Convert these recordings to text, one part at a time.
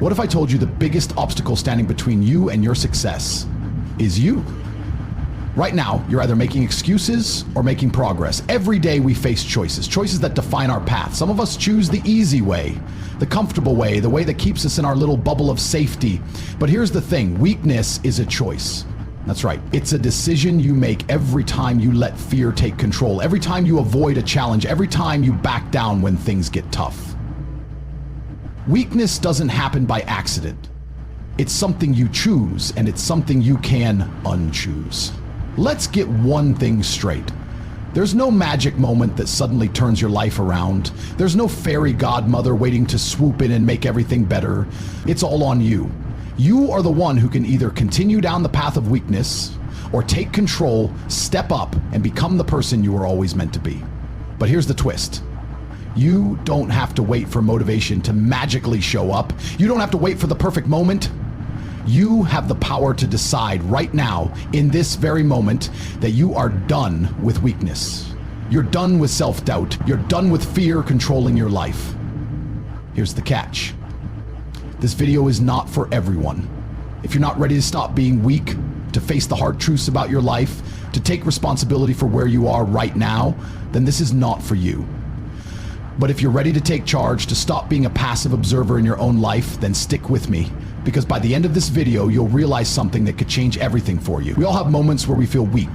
What if I told you the biggest obstacle standing between you and your success is you? Right now, you're either making excuses or making progress. Every day we face choices that define our path. Some of us choose the easy way, the comfortable way, the way that keeps us in our little bubble of safety. But here's the thing, weakness is a choice. That's right. It's a decision you make every time you let fear take control, every time you avoid a challenge, every time you back down when things get tough. Weakness doesn't happen by accident. It's something you choose, and it's something you can unchoose. Let's get one thing straight. There's no magic moment that suddenly turns your life around. There's no fairy godmother waiting to swoop in and make everything better. It's all on you. You are the one who can either continue down the path of weakness or take control, step up, and become the person you were always meant to be. But here's the twist. You don't have to wait for motivation to magically show up. You don't have to wait for the perfect moment. You have the power to decide right now, in this very moment, that you are done with weakness. You're done with self-doubt. You're done with fear controlling your life. Here's the catch. This video is not for everyone. If you're not ready to stop being weak, to face the hard truths about your life, to take responsibility for where you are right now, then this is not for you. But if you're ready to take charge, to stop being a passive observer in your own life, then stick with me. Because by the end of this video, you'll realize something that could change everything for you. We all have moments where we feel weak.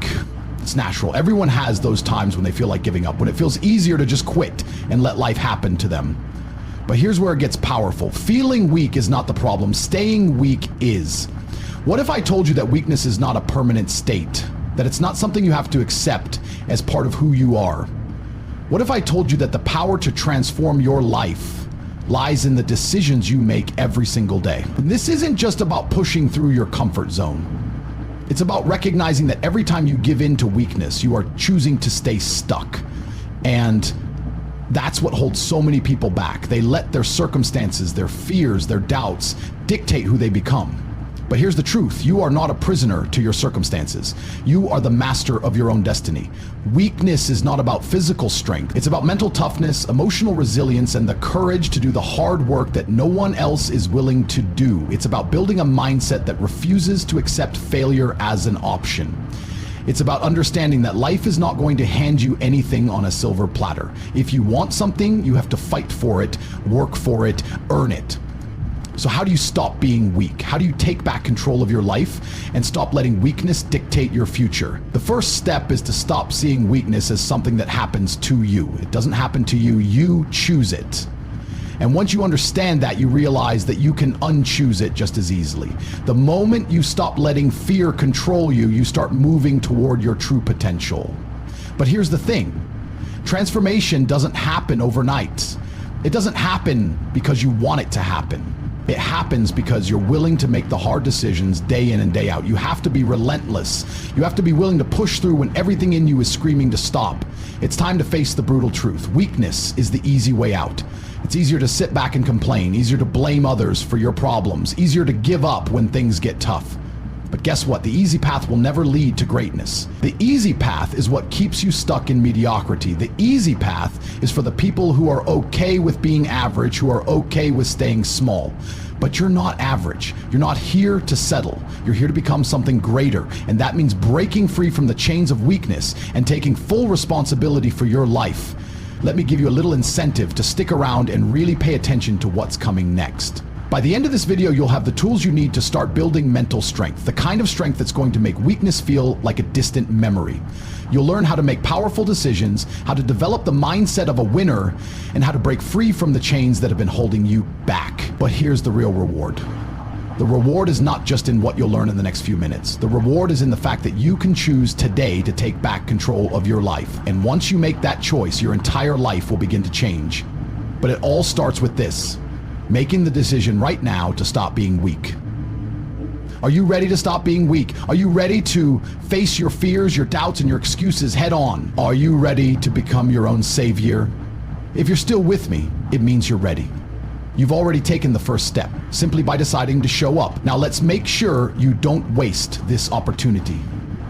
It's natural. Everyone has those times when they feel like giving up, when it feels easier to just quit and let life happen to them. But here's where it gets powerful. Feeling weak is not the problem. Staying weak is. What if I told you that weakness is not a permanent state? That it's not something you have to accept as part of who you are? What if I told you that the power to transform your life lies in the decisions you make every single day? And this isn't just about pushing through your comfort zone. It's about recognizing that every time you give in to weakness, you are choosing to stay stuck. And that's what holds so many people back. They let their circumstances, their fears, their doubts dictate who they become. But here's the truth. You are not a prisoner to your circumstances. You are the master of your own destiny. Weakness is not about physical strength. It's about mental toughness, emotional resilience, and the courage to do the hard work that no one else is willing to do. It's about building a mindset that refuses to accept failure as an option. It's about understanding that life is not going to hand you anything on a silver platter. If you want something, you have to fight for it, work for it, earn it. So how do you stop being weak? How do you take back control of your life and stop letting weakness dictate your future? The first step is to stop seeing weakness as something that happens to you. It doesn't happen to you, you choose it. And once you understand that, you realize that you can unchoose it just as easily. The moment you stop letting fear control you, you start moving toward your true potential. But here's the thing. Transformation doesn't happen overnight. It doesn't happen because you want it to happen. It happens because you're willing to make the hard decisions day in and day out. You have to be relentless. You have to be willing to push through when everything in you is screaming to stop. It's time to face the brutal truth. Weakness is the easy way out. It's easier to sit back and complain, easier to blame others for your problems, easier to give up when things get tough. But guess what? The easy path will never lead to greatness. The easy path is what keeps you stuck in mediocrity. The easy path is for the people who are okay with being average, who are okay with staying small. But you're not average. You're not here to settle. You're here to become something greater. And that means breaking free from the chains of weakness and taking full responsibility for your life. Let me give you a little incentive to stick around and really pay attention to what's coming next. By the end of this video, you'll have the tools you need to start building mental strength, the kind of strength that's going to make weakness feel like a distant memory. You'll learn how to make powerful decisions, how to develop the mindset of a winner, and how to break free from the chains that have been holding you back. But here's the real reward. The reward is not just in what you'll learn in the next few minutes. The reward is in the fact that you can choose today to take back control of your life. And once you make that choice, your entire life will begin to change. But it all starts with this. Making the decision right now to stop being weak. Are you ready to stop being weak? Are you ready to face your fears, your doubts, and your excuses head on? Are you ready to become your own savior? If you're still with me, it means you're ready. You've already taken the first step, simply by deciding to show up. Now let's make sure you don't waste this opportunity.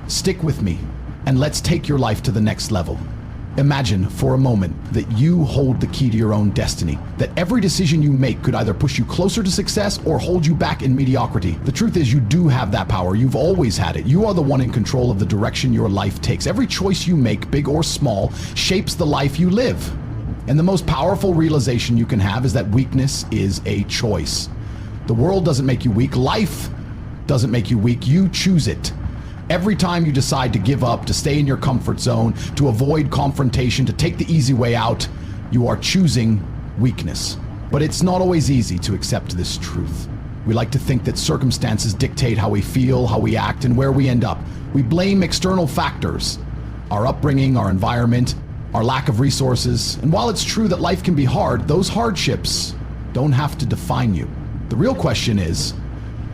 Stick with me, and let's take your life to the next level. Imagine for a moment that you hold the key to your own destiny, that every decision you make could either push you closer to success or hold you back in mediocrity. The truth is, you do have that power. You've always had it. You are the one in control of the direction your life takes. Every choice you make, big or small, shapes the life you live. And the most powerful realization you can have is that weakness is a choice. The world doesn't make you weak. Life doesn't make you weak. You choose it. Every time you decide to give up, to stay in your comfort zone, to avoid confrontation, to take the easy way out, you are choosing weakness. But it's not always easy to accept this truth. We like to think that circumstances dictate how we feel, how we act, and where we end up. We blame external factors, our upbringing, our environment, our lack of resources. And while it's true that life can be hard, those hardships don't have to define you. The real question is,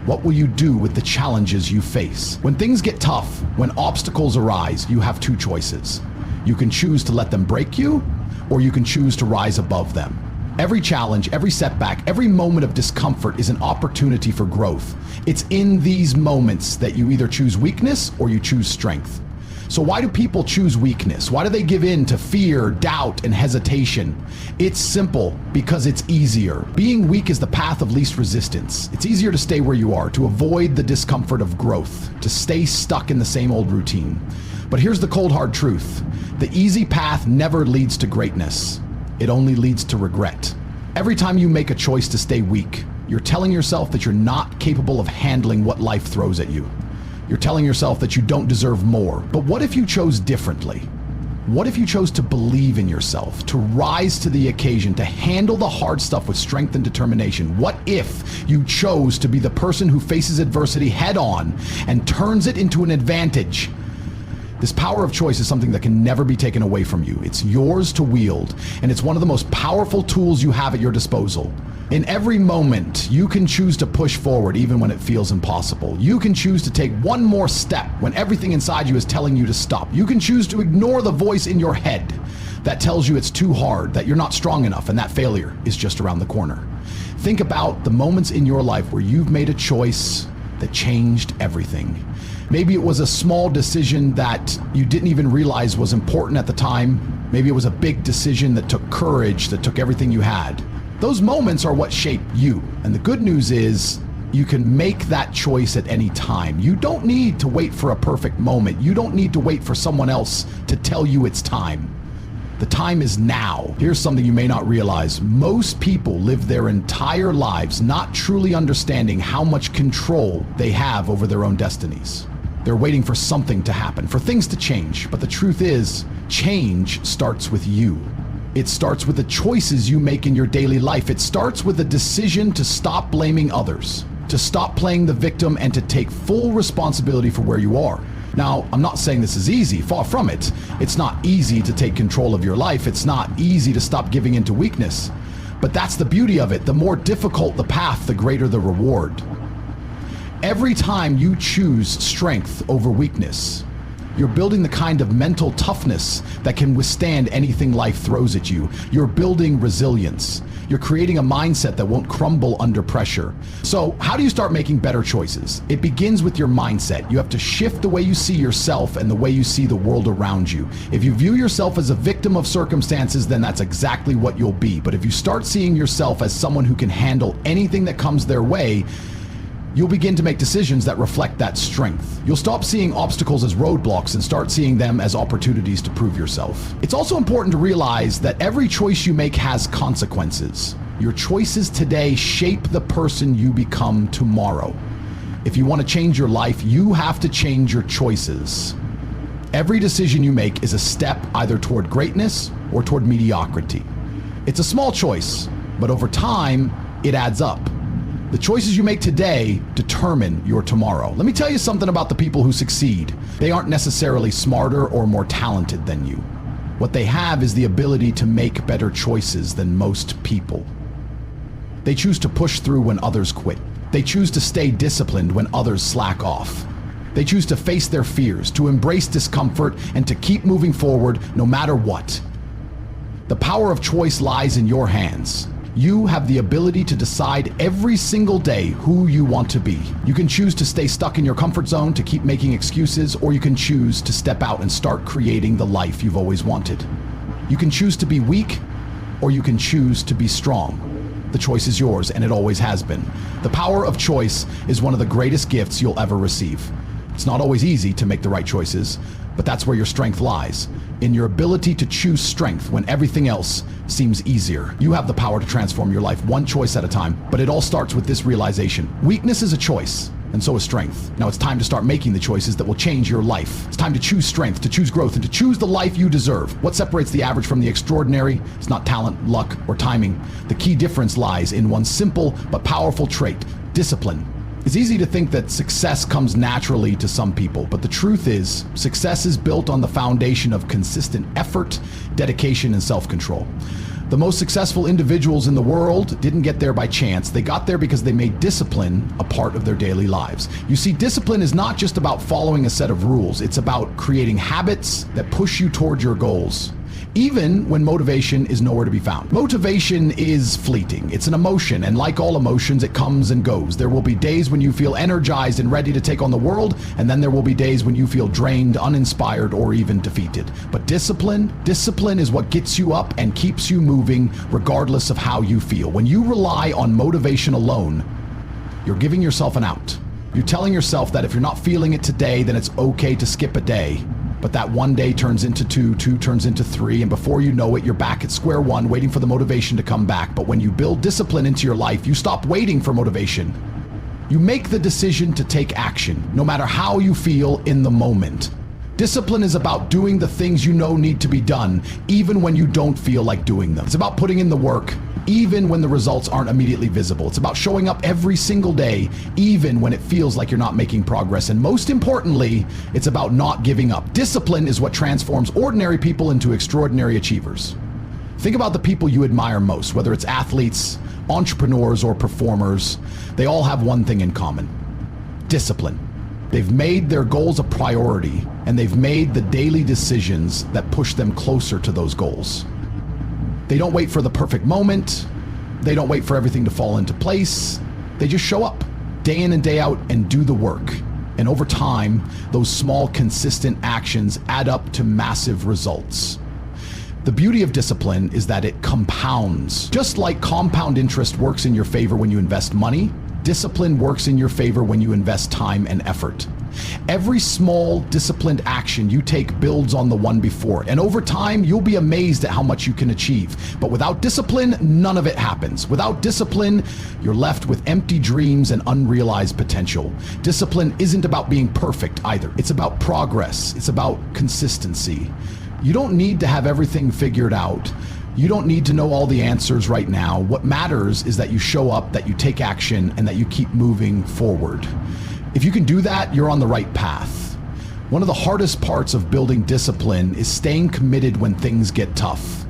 what will you do with the challenges you face? When things get tough, when obstacles arise, you have two choices. You can choose to let them break you, or you can choose to rise above them. Every challenge, every setback, every moment of discomfort is an opportunity for growth. It's in these moments that you either choose weakness or you choose strength. So why do people choose weakness? Why do they give in to fear, doubt, and hesitation? It's simple, because it's easier. Being weak is the path of least resistance. It's easier to stay where you are, to avoid the discomfort of growth, to stay stuck in the same old routine. But here's the cold hard truth. The easy path never leads to greatness. It only leads to regret. Every time you make a choice to stay weak, you're telling yourself that you're not capable of handling what life throws at you. You're telling yourself that you don't deserve more. But what if you chose differently? What if you chose to believe in yourself, to rise to the occasion, to handle the hard stuff with strength and determination? What if you chose to be the person who faces adversity head on and turns it into an advantage? This power of choice is something that can never be taken away from you. It's yours to wield, and it's one of the most powerful tools you have at your disposal. In every moment, you can choose to push forward even when it feels impossible. You can choose to take one more step when everything inside you is telling you to stop. You can choose to ignore the voice in your head that tells you it's too hard, that you're not strong enough, and that failure is just around the corner. Think about the moments in your life where you've made a choice that changed everything. Maybe it was a small decision that you didn't even realize was important at the time. Maybe it was a big decision that took courage, that took everything you had. Those moments are what shape you. And the good news is you can make that choice at any time. You don't need to wait for a perfect moment. You don't need to wait for someone else to tell you it's time. The time is now. Here's something you may not realize. Most people live their entire lives not truly understanding how much control they have over their own destinies. They're waiting for something to happen, for things to change. But the truth is, change starts with you. It starts with the choices you make in your daily life. It starts with a decision to stop blaming others, to stop playing the victim, and to take full responsibility for where you are. Now, I'm not saying this is easy, far from it. It's not easy to take control of your life. It's not easy to stop giving in to weakness. But that's the beauty of it. The more difficult the path, the greater the reward. Every time you choose strength over weakness, you're building the kind of mental toughness that can withstand anything life throws at you. You're building resilience. You're creating a mindset that won't crumble under pressure. So how do you start making better choices? It begins with your mindset. You have to shift the way you see yourself and the way you see the world around you. If you view yourself as a victim of circumstances, then that's exactly what you'll be. But if you start seeing yourself as someone who can handle anything that comes their way, you'll begin to make decisions that reflect that strength. You'll stop seeing obstacles as roadblocks and start seeing them as opportunities to prove yourself. It's also important to realize that every choice you make has consequences. Your choices today shape the person you become tomorrow. If you want to change your life, you have to change your choices. Every decision you make is a step either toward greatness or toward mediocrity. It's a small choice, but over time, it adds up. The choices you make today determine your tomorrow. Let me tell you something about the people who succeed. They aren't necessarily smarter or more talented than you. What they have is the ability to make better choices than most people. They choose to push through when others quit. They choose to stay disciplined when others slack off. They choose to face their fears, to embrace discomfort, and to keep moving forward no matter what. The power of choice lies in your hands. You have the ability to decide every single day who you want to be. You can choose to stay stuck in your comfort zone, to keep making excuses, or you can choose to step out and start creating the life you've always wanted. You can choose to be weak, or you can choose to be strong. The choice is yours, and it always has been. The power of choice is one of the greatest gifts you'll ever receive. It's not always easy to make the right choices, but that's where your strength lies, in your ability to choose strength when everything else seems easier. You have the power to transform your life one choice at a time, but it all starts with this realization. Weakness is a choice, and so is strength. Now it's time to start making the choices that will change your life. It's time to choose strength, to choose growth, and to choose the life you deserve. What separates the average from the extraordinary is not talent, luck, or timing. The key difference lies in one simple but powerful trait: discipline. It's easy to think that success comes naturally to some people, but the truth is, success is built on the foundation of consistent effort, dedication, and self-control. The most successful individuals in the world didn't get there by chance. They got there because they made discipline a part of their daily lives. You see, discipline is not just about following a set of rules. It's about creating habits that push you toward your goals, even when motivation is nowhere to be found. Motivation is fleeting. It's an emotion, and like all emotions, it comes and goes. There will be days when you feel energized and ready to take on the world, and then there will be days when you feel drained, uninspired, or even defeated. But discipline is what gets you up and keeps you moving regardless of how you feel. When you rely on motivation alone, you're giving yourself an out. You're telling yourself that if you're not feeling it today, then it's okay to skip a day. But that one day turns into two turns into three, and before you know it, you're back at square one, waiting for the motivation to come back. But when you build discipline into your life, you stop waiting for motivation. You make the decision to take action, no matter how you feel in the moment. Discipline is about doing the things you know need to be done, even when you don't feel like doing them. It's about putting in the work, even when the results aren't immediately visible. It's about showing up every single day, even when it feels like you're not making progress. And most importantly, it's about not giving up. Discipline is what transforms ordinary people into extraordinary achievers. Think about the people you admire most, whether it's athletes, entrepreneurs, or performers. They all have one thing in common: discipline. They've made their goals a priority, and they've made the daily decisions that push them closer to those goals. They don't wait for the perfect moment. They don't wait for everything to fall into place. They just show up day in and day out and do the work. And over time, those small, consistent actions add up to massive results. The beauty of discipline is that it compounds. Just like compound interest works in your favor when you invest money, discipline works in your favor when you invest time and effort. Every small, disciplined action you take builds on the one before, and over time, you'll be amazed at how much you can achieve. But without discipline, none of it happens. Without discipline, you're left with empty dreams and unrealized potential. Discipline isn't about being perfect either. It's about progress. It's about consistency. You don't need to have everything figured out. You don't need to know all the answers right now. What matters is that you show up, that you take action, and that you keep moving forward. If you can do that, you're on the right path. One of the hardest parts of building discipline is staying committed when things get tough.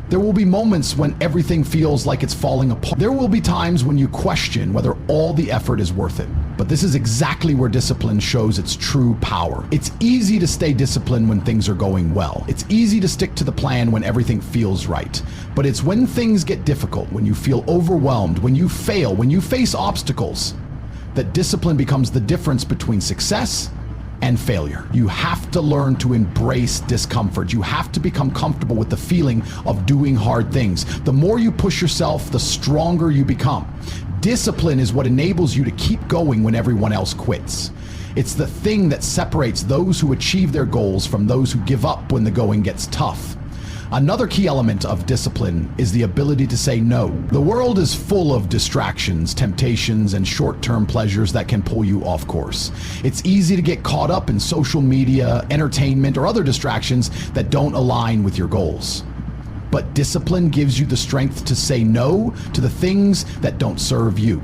There will be moments when everything feels like it's falling apart. There will be times when you question whether all the effort is worth it. But this is exactly where discipline shows its true power. It's easy to stay disciplined when things are going well. It's easy to stick to the plan when everything feels right. But it's when things get difficult, when you feel overwhelmed, when you fail, when you face obstacles, that discipline becomes the difference between success and failure. You have to learn to embrace discomfort. You have to become comfortable with the feeling of doing hard things. The more you push yourself, the stronger you become. Discipline is what enables you to keep going when everyone else quits. It's the thing that separates those who achieve their goals from those who give up when the going gets tough. Another key element of discipline is the ability to say no. The world is full of distractions, temptations, and short-term pleasures that can pull you off course. It's easy to get caught up in social media, entertainment, or other distractions that don't align with your goals. But discipline gives you the strength to say no to the things that don't serve you.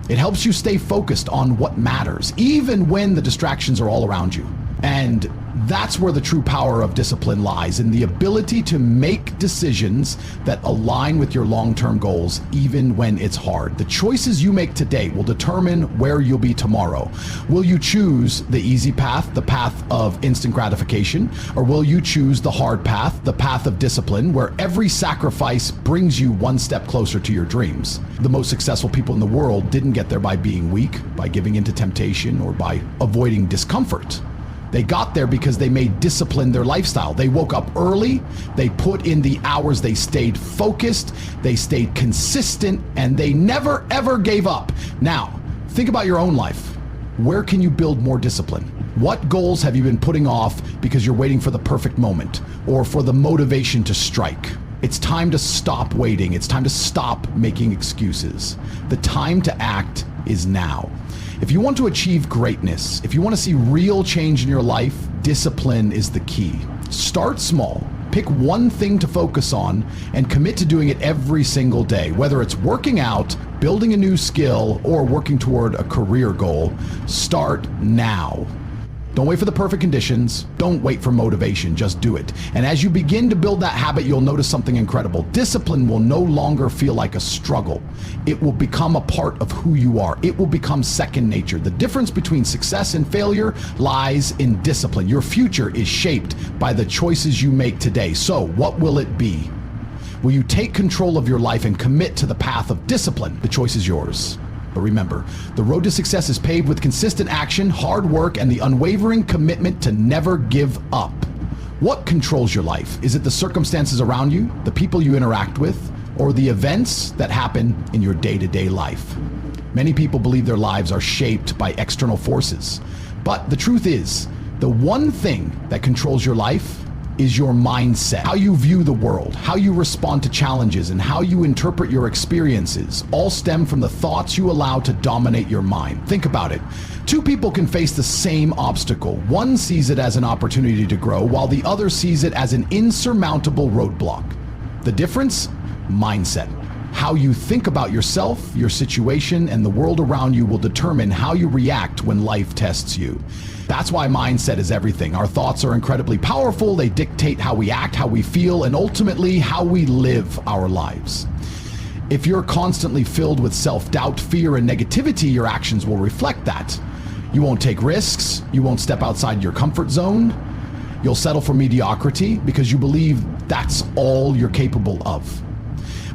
It helps you stay focused on what matters, even when the distractions are all around you. And that's where the true power of discipline lies, in the ability to make decisions that align with your long-term goals, even when it's hard. The choices you make today will determine where you'll be tomorrow. Will you choose the easy path, the path of instant gratification, or will you choose the hard path, the path of discipline, where every sacrifice brings you one step closer to your dreams? The most successful people in the world didn't get there by being weak, by giving into temptation, or by avoiding discomfort. They got there because they made discipline their lifestyle. They woke up early, they put in the hours, they stayed focused, they stayed consistent, and they never ever gave up. Now, think about your own life. Where can you build more discipline? What goals have you been putting off because you're waiting for the perfect moment or for the motivation to strike? It's time to stop waiting. It's time to stop making excuses. The time to act is now. If you want to achieve greatness, if you want to see real change in your life, discipline is the key. Start small. Pick one thing to focus on and commit to doing it every single day. Whether it's working out, building a new skill, or working toward a career goal, start now. Don't wait for the perfect conditions. Don't wait for motivation. Just do it. And as you begin to build that habit, you'll notice something incredible. Discipline will no longer feel like a struggle. It will become a part of who you are. It will become second nature. The difference between success and failure lies in discipline. Your future is shaped by the choices you make today. So, what will it be? Will you take control of your life and commit to the path of discipline? The choice is yours. But remember, the road to success is paved with consistent action, hard work, and the unwavering commitment to never give up. What controls your life? Is it the circumstances around you, the people you interact with, or the events that happen in your day-to-day life? Many people believe their lives are shaped by external forces. But the truth is, the one thing that controls your life is your mindset. How you view the world, how you respond to challenges, and how you interpret your experiences all stem from the thoughts you allow to dominate your mind. Think about it. Two people can face the same obstacle. One sees it as an opportunity to grow, while the other sees it as an insurmountable roadblock. The difference? Mindset. How you think about yourself, your situation, and the world around you will determine how you react when life tests you. That's why mindset is everything. Our thoughts are incredibly powerful. They dictate how we act, how we feel, and ultimately how we live our lives. If you're constantly filled with self-doubt, fear, and negativity, your actions will reflect that. You won't take risks. You won't step outside your comfort zone. You'll settle for mediocrity because you believe that's all you're capable of.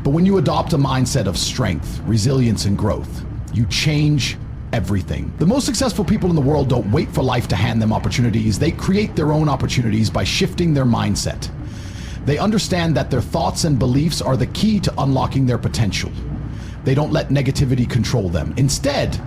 But when you adopt a mindset of strength, resilience, and growth, you change everything. The most successful people in the world don't wait for life to hand them opportunities. They create their own opportunities by shifting their mindset. They understand that their thoughts and beliefs are the key to unlocking their potential. They don't let negativity control them. Instead,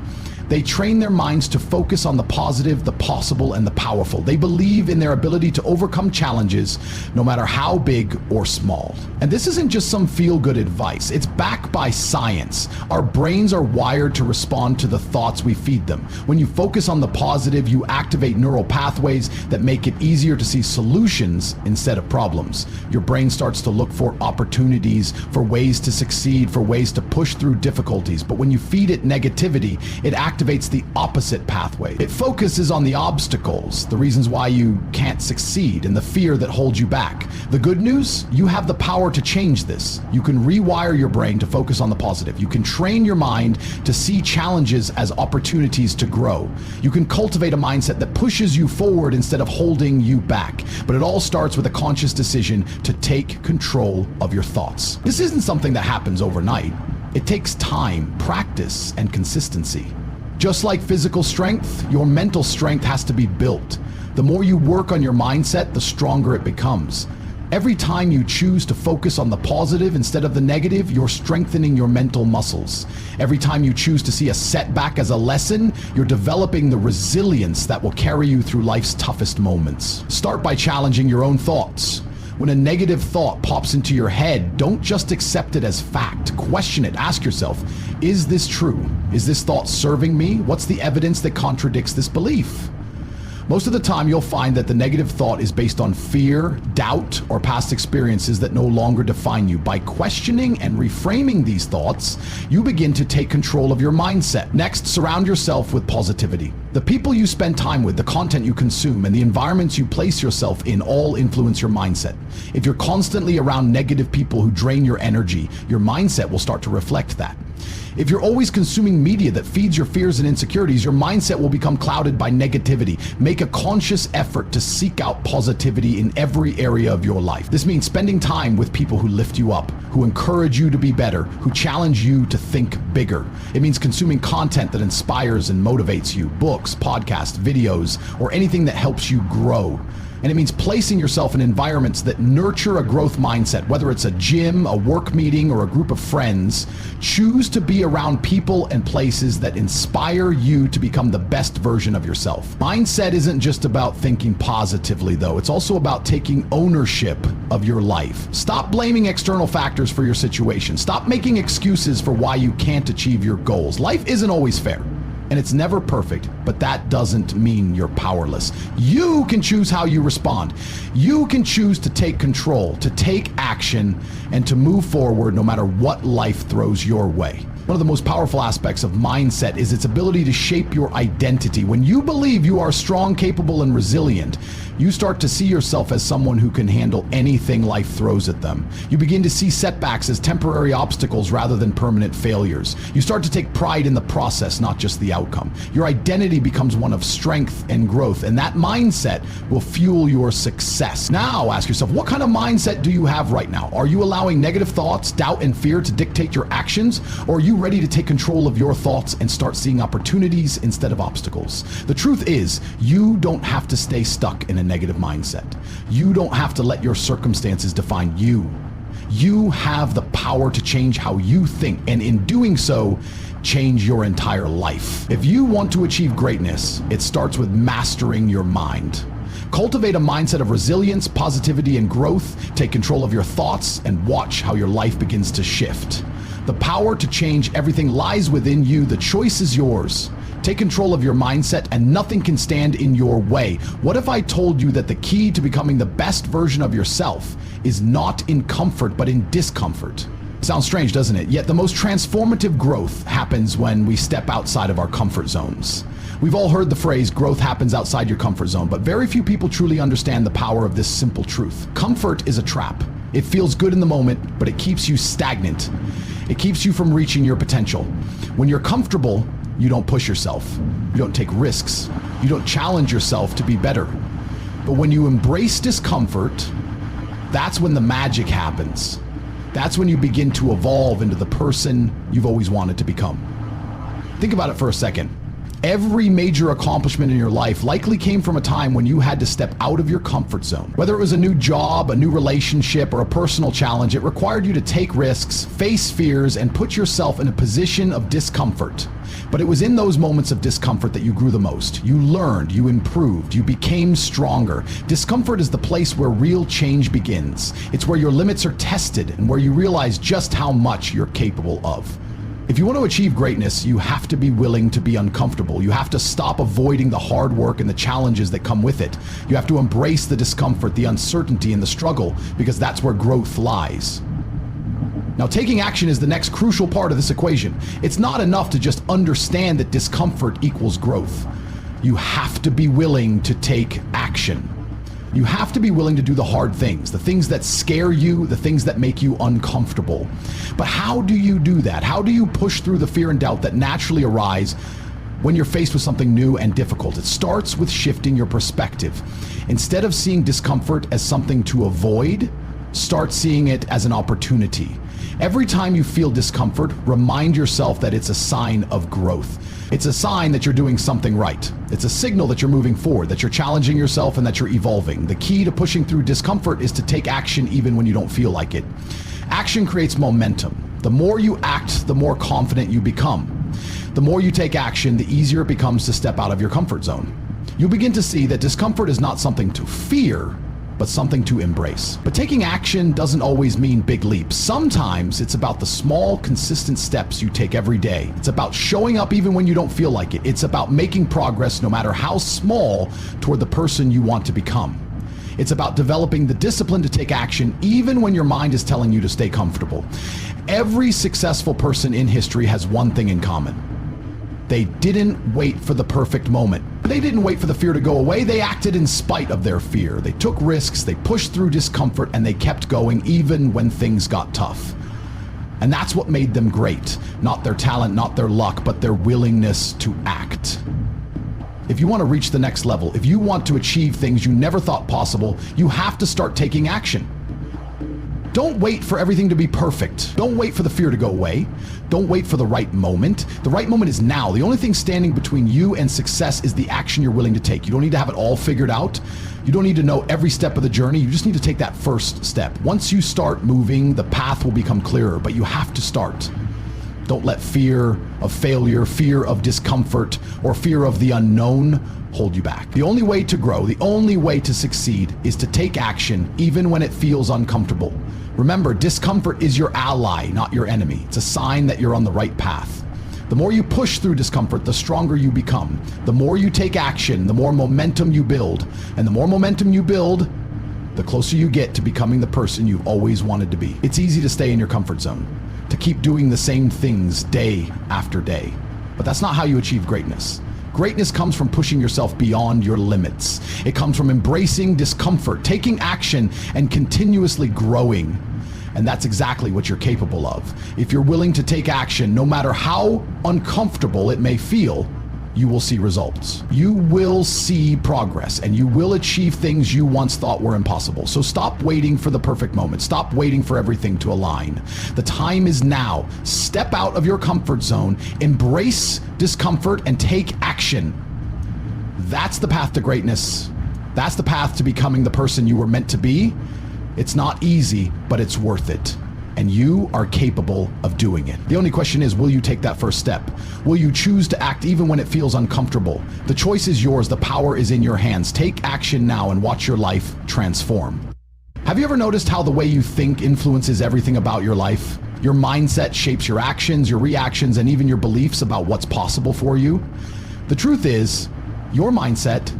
they train their minds to focus on the positive, the possible, and the powerful. They believe in their ability to overcome challenges, no matter how big or small. And this isn't just some feel-good advice. It's backed by science. Our brains are wired to respond to the thoughts we feed them. When you focus on the positive, you activate neural pathways that make it easier to see solutions instead of problems. Your brain starts to look for opportunities, for ways to succeed, for ways to push through difficulties. But when you feed it negativity, it activates the opposite pathway. It focuses on the obstacles, the reasons why you can't succeed, and the fear that holds you back. The good news, you have the power to change this. You can rewire your brain to focus on the positive. You can train your mind to see challenges as opportunities to grow. You can cultivate a mindset that pushes you forward instead of holding you back. But it all starts with a conscious decision to take control of your thoughts. This isn't something that happens overnight. It takes time, practice, and consistency. Just like physical strength, your mental strength has to be built. The more you work on your mindset, the stronger it becomes. Every time you choose to focus on the positive instead of the negative, you're strengthening your mental muscles. Every time you choose to see a setback as a lesson, you're developing the resilience that will carry you through life's toughest moments. Start by challenging your own thoughts. When a negative thought pops into your head, don't just accept it as fact. Question it. Ask yourself, is this true? Is this thought serving me? What's the evidence that contradicts this belief? Most of the time, you'll find that the negative thought is based on fear, doubt, or past experiences that no longer define you. By questioning and reframing these thoughts, you begin to take control of your mindset. Next, surround yourself with positivity. The people you spend time with, the content you consume, and the environments you place yourself in all influence your mindset. If you're constantly around negative people who drain your energy, your mindset will start to reflect that. If you're always consuming media that feeds your fears and insecurities, your mindset will become clouded by negativity. Make a conscious effort to seek out positivity in every area of your life. This means spending time with people who lift you up, who encourage you to be better, who challenge you to think bigger. It means consuming content that inspires and motivates you, books, podcasts, videos, or anything that helps you grow. And it means placing yourself in environments that nurture a growth mindset, whether it's a gym, a work meeting, or a group of friends. Choose to be around people and places that inspire you to become the best version of yourself. Mindset isn't just about thinking positively, though. It's also about taking ownership of your life. Stop blaming external factors for your situation. Stop making excuses for why you can't achieve your goals. Life isn't always fair, and it's never perfect, but that doesn't mean you're powerless. You can choose how you respond. You can choose to take control, to take action, and to move forward no matter what life throws your way. One of the most powerful aspects of mindset is its ability to shape your identity. When you believe you are strong, capable, and resilient, you start to see yourself as someone who can handle anything life throws at them. You begin to see setbacks as temporary obstacles rather than permanent failures. You start to take pride in the process, not just the outcome. Your identity becomes one of strength and growth, and that mindset will fuel your success. Now ask yourself, what kind of mindset do you have right now? Are you allowing negative thoughts, doubt, and fear to dictate your actions? Or are you ready to take control of your thoughts and start seeing opportunities instead of obstacles? The truth is, you don't have to stay stuck in a negative mindset. You don't have to let your circumstances define you. You have the power to change how you think, and in doing so, change your entire life. If you want to achieve greatness, it starts with mastering your mind. Cultivate a mindset of resilience, positivity, and growth. Take control of your thoughts and watch how your life begins to shift. The power to change everything lies within you. The choice is yours. Take control of your mindset and nothing can stand in your way. What if I told you that the key to becoming the best version of yourself is not in comfort, but in discomfort? Sounds strange, doesn't it? Yet the most transformative growth happens when we step outside of our comfort zones. We've all heard the phrase, growth happens outside your comfort zone, but very few people truly understand the power of this simple truth. Comfort is a trap. It feels good in the moment, but it keeps you stagnant. It keeps you from reaching your potential. When you're comfortable, you don't push yourself. You don't take risks. You don't challenge yourself to be better. But when you embrace discomfort, that's when the magic happens. That's when you begin to evolve into the person you've always wanted to become. Think about it for a second. Every major accomplishment in your life likely came from a time when you had to step out of your comfort zone. Whether it was a new job, a new relationship, or a personal challenge, it required you to take risks, face fears, and put yourself in a position of discomfort. But it was in those moments of discomfort that you grew the most. You learned, you improved, you became stronger. Discomfort is the place where real change begins. It's where your limits are tested and where you realize just how much you're capable of. If you want to achieve greatness, you have to be willing to be uncomfortable. You have to stop avoiding the hard work and the challenges that come with it. You have to embrace the discomfort, the uncertainty, and the struggle, because that's where growth lies. Now, taking action is the next crucial part of this equation. It's not enough to just understand that discomfort equals growth. You have to be willing to take action. You have to be willing to do the hard things, the things that scare you, the things that make you uncomfortable. But how do you do that? How do you push through the fear and doubt that naturally arise when you're faced with something new and difficult? It starts with shifting your perspective. Instead of seeing discomfort as something to avoid, start seeing it as an opportunity. Every time you feel discomfort, remind yourself that it's a sign of growth. It's a sign that you're doing something right. It's a signal that you're moving forward, that you're challenging yourself, and that you're evolving. The key to pushing through discomfort is to take action even when you don't feel like it. Action creates momentum. The more you act, the more confident you become. The more you take action, the easier it becomes to step out of your comfort zone. You'll begin to see that discomfort is not something to fear, but something to embrace. But taking action doesn't always mean big leaps. Sometimes it's about the small, consistent steps you take every day. It's about showing up even when you don't feel like it. It's about making progress, no matter how small, toward the person you want to become. It's about developing the discipline to take action even when your mind is telling you to stay comfortable. Every successful person in history has one thing in common. They didn't wait for the perfect moment. They didn't wait for the fear to go away. They acted in spite of their fear. They took risks, they pushed through discomfort, and they kept going even when things got tough. And that's what made them great. Not their talent, not their luck, but their willingness to act. If you want to reach the next level, if you want to achieve things you never thought possible, you have to start taking action. Don't wait for everything to be perfect. Don't wait for the fear to go away. Don't wait for the right moment. The right moment is now. The only thing standing between you and success is the action you're willing to take. You don't need to have it all figured out. You don't need to know every step of the journey. You just need to take that first step. Once you start moving, the path will become clearer, but you have to start. Don't let fear of failure, fear of discomfort, or fear of the unknown hold you back. The only way to grow, the only way to succeed is to take action even when it feels uncomfortable. Remember, discomfort is your ally, not your enemy. It's a sign that you're on the right path. The more you push through discomfort, the stronger you become. The more you take action, the more momentum you build. And the more momentum you build, the closer you get to becoming the person you've always wanted to be. It's easy to stay in your comfort zone, to keep doing the same things day after day. But that's not how you achieve greatness. Greatness comes from pushing yourself beyond your limits. It comes from embracing discomfort, taking action, and continuously growing. And that's exactly what you're capable of. If you're willing to take action, no matter how uncomfortable it may feel, you will see results. You will see progress, and you will achieve things you once thought were impossible. So stop waiting for the perfect moment. Stop waiting for everything to align. The time is now. Step out of your comfort zone, embrace discomfort, and take action. That's the path to greatness. That's the path to becoming the person you were meant to be. It's not easy, but it's worth it. And you are capable of doing it. The only question is, will you take that first step? Will you choose to act even when it feels uncomfortable? The choice is yours. The power is in your hands. Take action now and watch your life transform. Have you ever noticed how the way you think influences everything about your life? Your mindset shapes your actions, your reactions, and even your beliefs about what's possible for you. The truth is, your mindset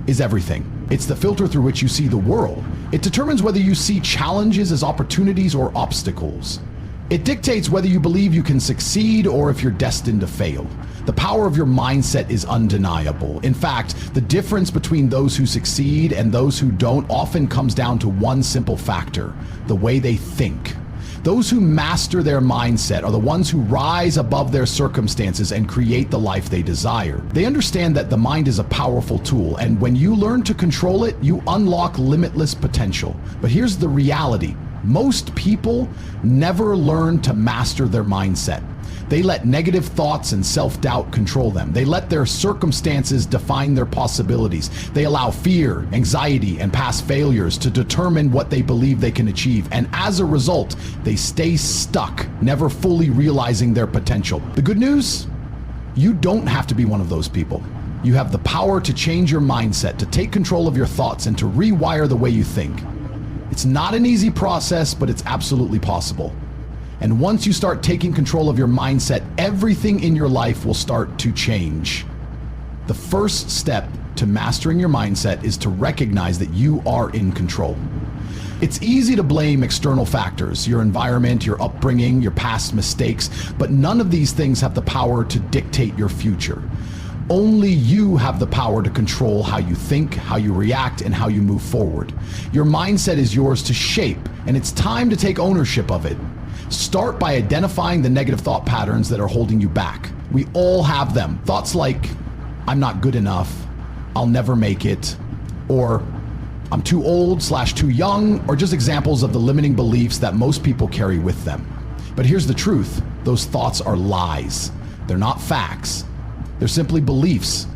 is everything. It's the filter through which you see the world. It determines whether you see challenges as opportunities or obstacles. It dictates whether you believe you can succeed or if you're destined to fail. The power of your mindset is undeniable. In fact, the difference between those who succeed and those who don't often comes down to one simple factor: the way they think. Those who master their mindset are the ones who rise above their circumstances and create the life they desire. They understand that the mind is a powerful tool, and when you learn to control it, you unlock limitless potential. But here's the reality. Most people never learn to master their mindset. They let negative thoughts and self-doubt control them. They let their circumstances define their possibilities. They allow fear, anxiety, and past failures to determine what they believe they can achieve. And as a result, they stay stuck, never fully realizing their potential. The good news? You don't have to be one of those people. You have the power to change your mindset, to take control of your thoughts, and to rewire the way you think. It's not an easy process, but it's absolutely possible. And once you start taking control of your mindset, everything in your life will start to change. The first step to mastering your mindset is to recognize that you are in control. It's easy to blame external factors, your environment, your upbringing, your past mistakes, but none of these things have the power to dictate your future. Only you have the power to control how you think, how you react, and how you move forward. Your mindset is yours to shape, and it's time to take ownership of it. Start by identifying the negative thought patterns that are holding you back. We all have them. Thoughts like, I'm not good enough, I'll never make it, or I'm too old/too young, or just examples of the limiting beliefs that most people carry with them. But here's the truth. Those thoughts are lies. They're not facts. They're simply beliefs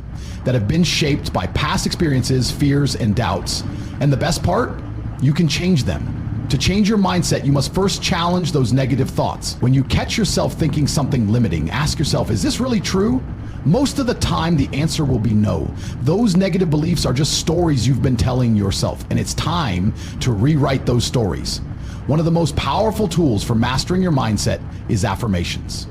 that have been shaped by past experiences, fears, and doubts. And the best part? You can change them. To change your mindset, you must first challenge those negative thoughts. When you catch yourself thinking something limiting, ask yourself, is this really true? Most of the time, the answer will be no. Those negative beliefs are just stories you've been telling yourself, and it's time to rewrite those stories. One of the most powerful tools for mastering your mindset is affirmations.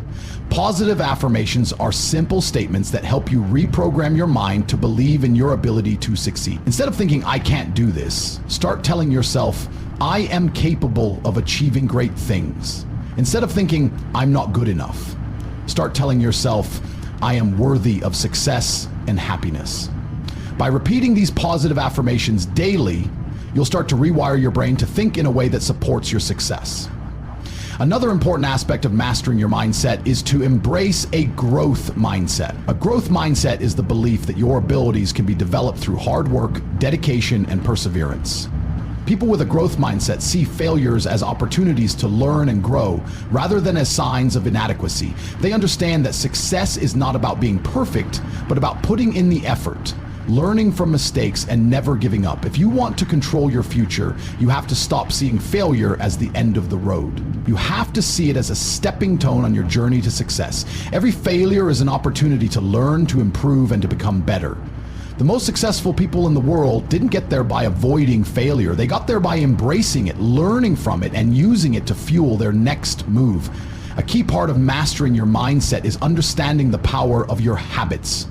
Positive affirmations are simple statements that help you reprogram your mind to believe in your ability to succeed. Instead of thinking, I can't do this, start telling yourself, I am capable of achieving great things. Instead of thinking, I'm not good enough, start telling yourself, I am worthy of success and happiness. By repeating these positive affirmations daily, you'll start to rewire your brain to think in a way that supports your success. Another important aspect of mastering your mindset is to embrace a growth mindset. A growth mindset is the belief that your abilities can be developed through hard work, dedication, and perseverance. People with a growth mindset see failures as opportunities to learn and grow rather than as signs of inadequacy. They understand that success is not about being perfect, but about putting in the effort, learning from mistakes, and never giving up. If you want to control your future, you have to stop seeing failure as the end of the road. You have to see it as a stepping stone on your journey to success. Every failure is an opportunity to learn, to improve, and to become better. The most successful people in the world didn't get there by avoiding failure. They got there by embracing it, learning from it, and using it to fuel their next move. A key part of mastering your mindset is understanding the power of your habits.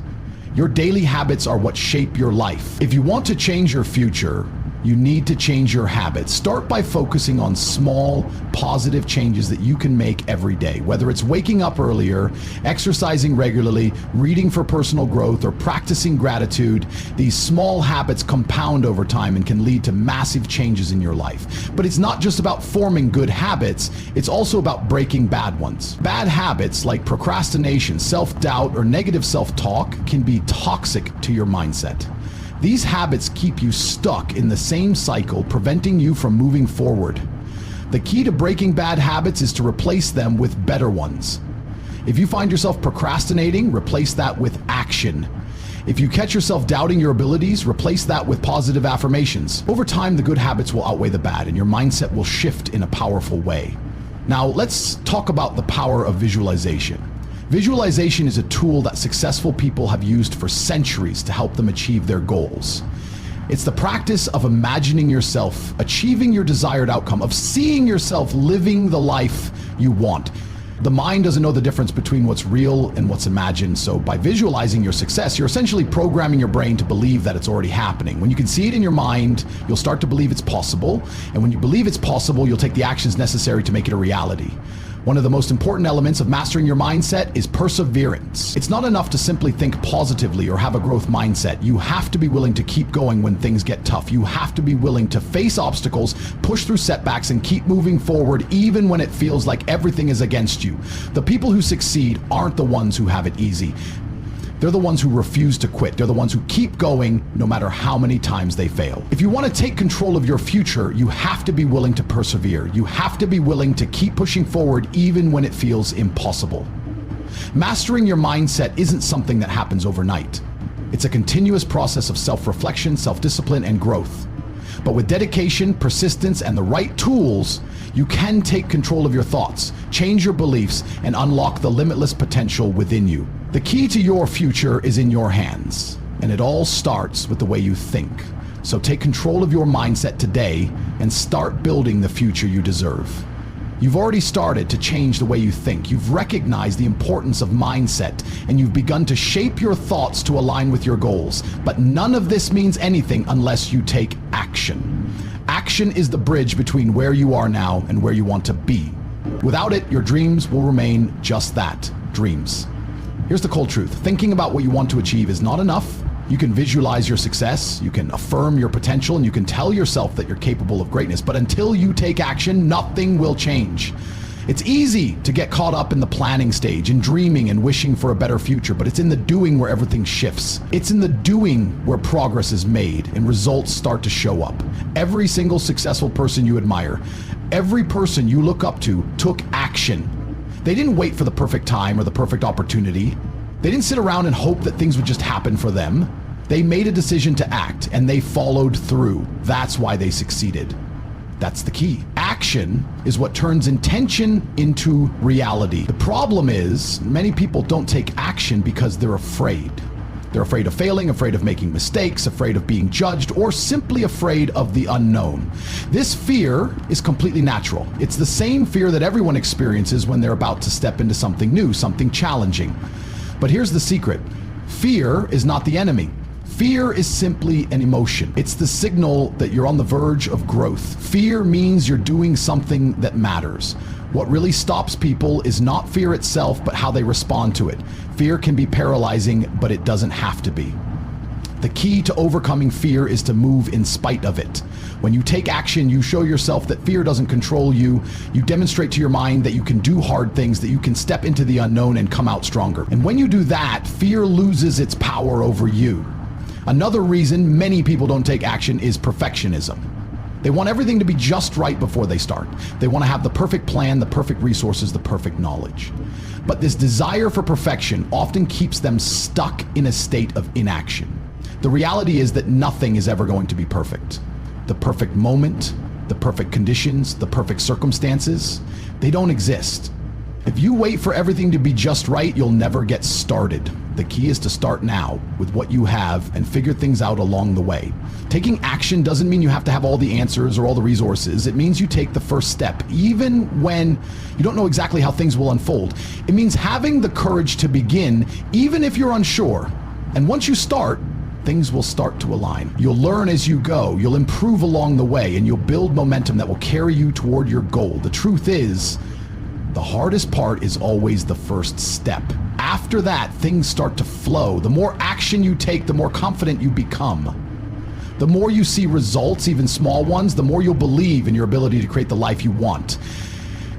Your daily habits are what shape your life. If you want to change your future, you need to change your habits. Start by focusing on small, positive changes that you can make every day. Whether it's waking up earlier, exercising regularly, reading for personal growth, or practicing gratitude, these small habits compound over time and can lead to massive changes in your life. But it's not just about forming good habits, it's also about breaking bad ones. Bad habits like procrastination, self-doubt, or negative self-talk can be toxic to your mindset. These habits keep you stuck in the same cycle, preventing you from moving forward. The key to breaking bad habits is to replace them with better ones. If you find yourself procrastinating, replace that with action. If you catch yourself doubting your abilities, replace that with positive affirmations. Over time, the good habits will outweigh the bad, and your mindset will shift in a powerful way. Now, let's talk about the power of visualization. Visualization is a tool that successful people have used for centuries to help them achieve their goals. It's the practice of imagining yourself achieving your desired outcome, of seeing yourself living the life you want. The mind doesn't know the difference between what's real and what's imagined, so by visualizing your success, you're essentially programming your brain to believe that it's already happening. When you can see it in your mind, you'll start to believe it's possible, and when you believe it's possible, you'll take the actions necessary to make it a reality. One of the most important elements of mastering your mindset is perseverance. It's not enough to simply think positively or have a growth mindset. You have to be willing to keep going when things get tough. You have to be willing to face obstacles, push through setbacks, and keep moving forward even when it feels like everything is against you. The people who succeed aren't the ones who have it easy. They're the ones who refuse to quit. They're the ones who keep going no matter how many times they fail. If you want to take control of your future, you have to be willing to persevere. You have to be willing to keep pushing forward even when it feels impossible. Mastering your mindset isn't something that happens overnight. It's a continuous process of self-reflection, self-discipline, and growth. But with dedication, persistence, and the right tools, you can take control of your thoughts, change your beliefs, and unlock the limitless potential within you. The key to your future is in your hands, and it all starts with the way you think. So take control of your mindset today and start building the future you deserve. You've already started to change the way you think. You've recognized the importance of mindset, and you've begun to shape your thoughts to align with your goals. But none of this means anything unless you take action. Action is the bridge between where you are now and where you want to be. Without it, your dreams will remain just that, dreams. Here's the cold truth. Thinking about what you want to achieve is not enough. You can visualize your success, you can affirm your potential, and you can tell yourself that you're capable of greatness. But until you take action, nothing will change. It's easy to get caught up in the planning stage, in dreaming and wishing for a better future, but it's in the doing where everything shifts. It's in the doing where progress is made and results start to show up. Every single successful person you admire, every person you look up to took action. They didn't wait for the perfect time or the perfect opportunity. They didn't sit around and hope that things would just happen for them. They made a decision to act and they followed through. That's why they succeeded. That's the key. Action is what turns intention into reality. The problem is many people don't take action because they're afraid. They're afraid of failing, afraid of making mistakes, afraid of being judged, or simply afraid of the unknown. This fear is completely natural. It's the same fear that everyone experiences when they're about to step into something new, something challenging. But here's the secret. Fear is not the enemy. Fear is simply an emotion. It's the signal that you're on the verge of growth. Fear means you're doing something that matters. What really stops people is not fear itself, but how they respond to it. Fear can be paralyzing, but it doesn't have to be. The key to overcoming fear is to move in spite of it. When you take action, you show yourself that fear doesn't control you. You demonstrate to your mind that you can do hard things, that you can step into the unknown and come out stronger. And when you do that, fear loses its power over you. Another reason many people don't take action is perfectionism. They want everything to be just right before they start. They want to have the perfect plan, the perfect resources, the perfect knowledge. But this desire for perfection often keeps them stuck in a state of inaction. The reality is that nothing is ever going to be perfect. The perfect moment, the perfect conditions, the perfect circumstances, they don't exist. If you wait for everything to be just right, you'll never get started. The key is to start now with what you have and figure things out along the way. Taking action doesn't mean you have to have all the answers or all the resources. It means you take the first step, even when you don't know exactly how things will unfold. It means having the courage to begin, even if you're unsure. And once you start, things will start to align. You'll learn as you go, you'll improve along the way, and you'll build momentum that will carry you toward your goal. The truth is, the hardest part is always the first step. After that, things start to flow. The more action you take, the more confident you become. The more you see results, even small ones, the more you'll believe in your ability to create the life you want.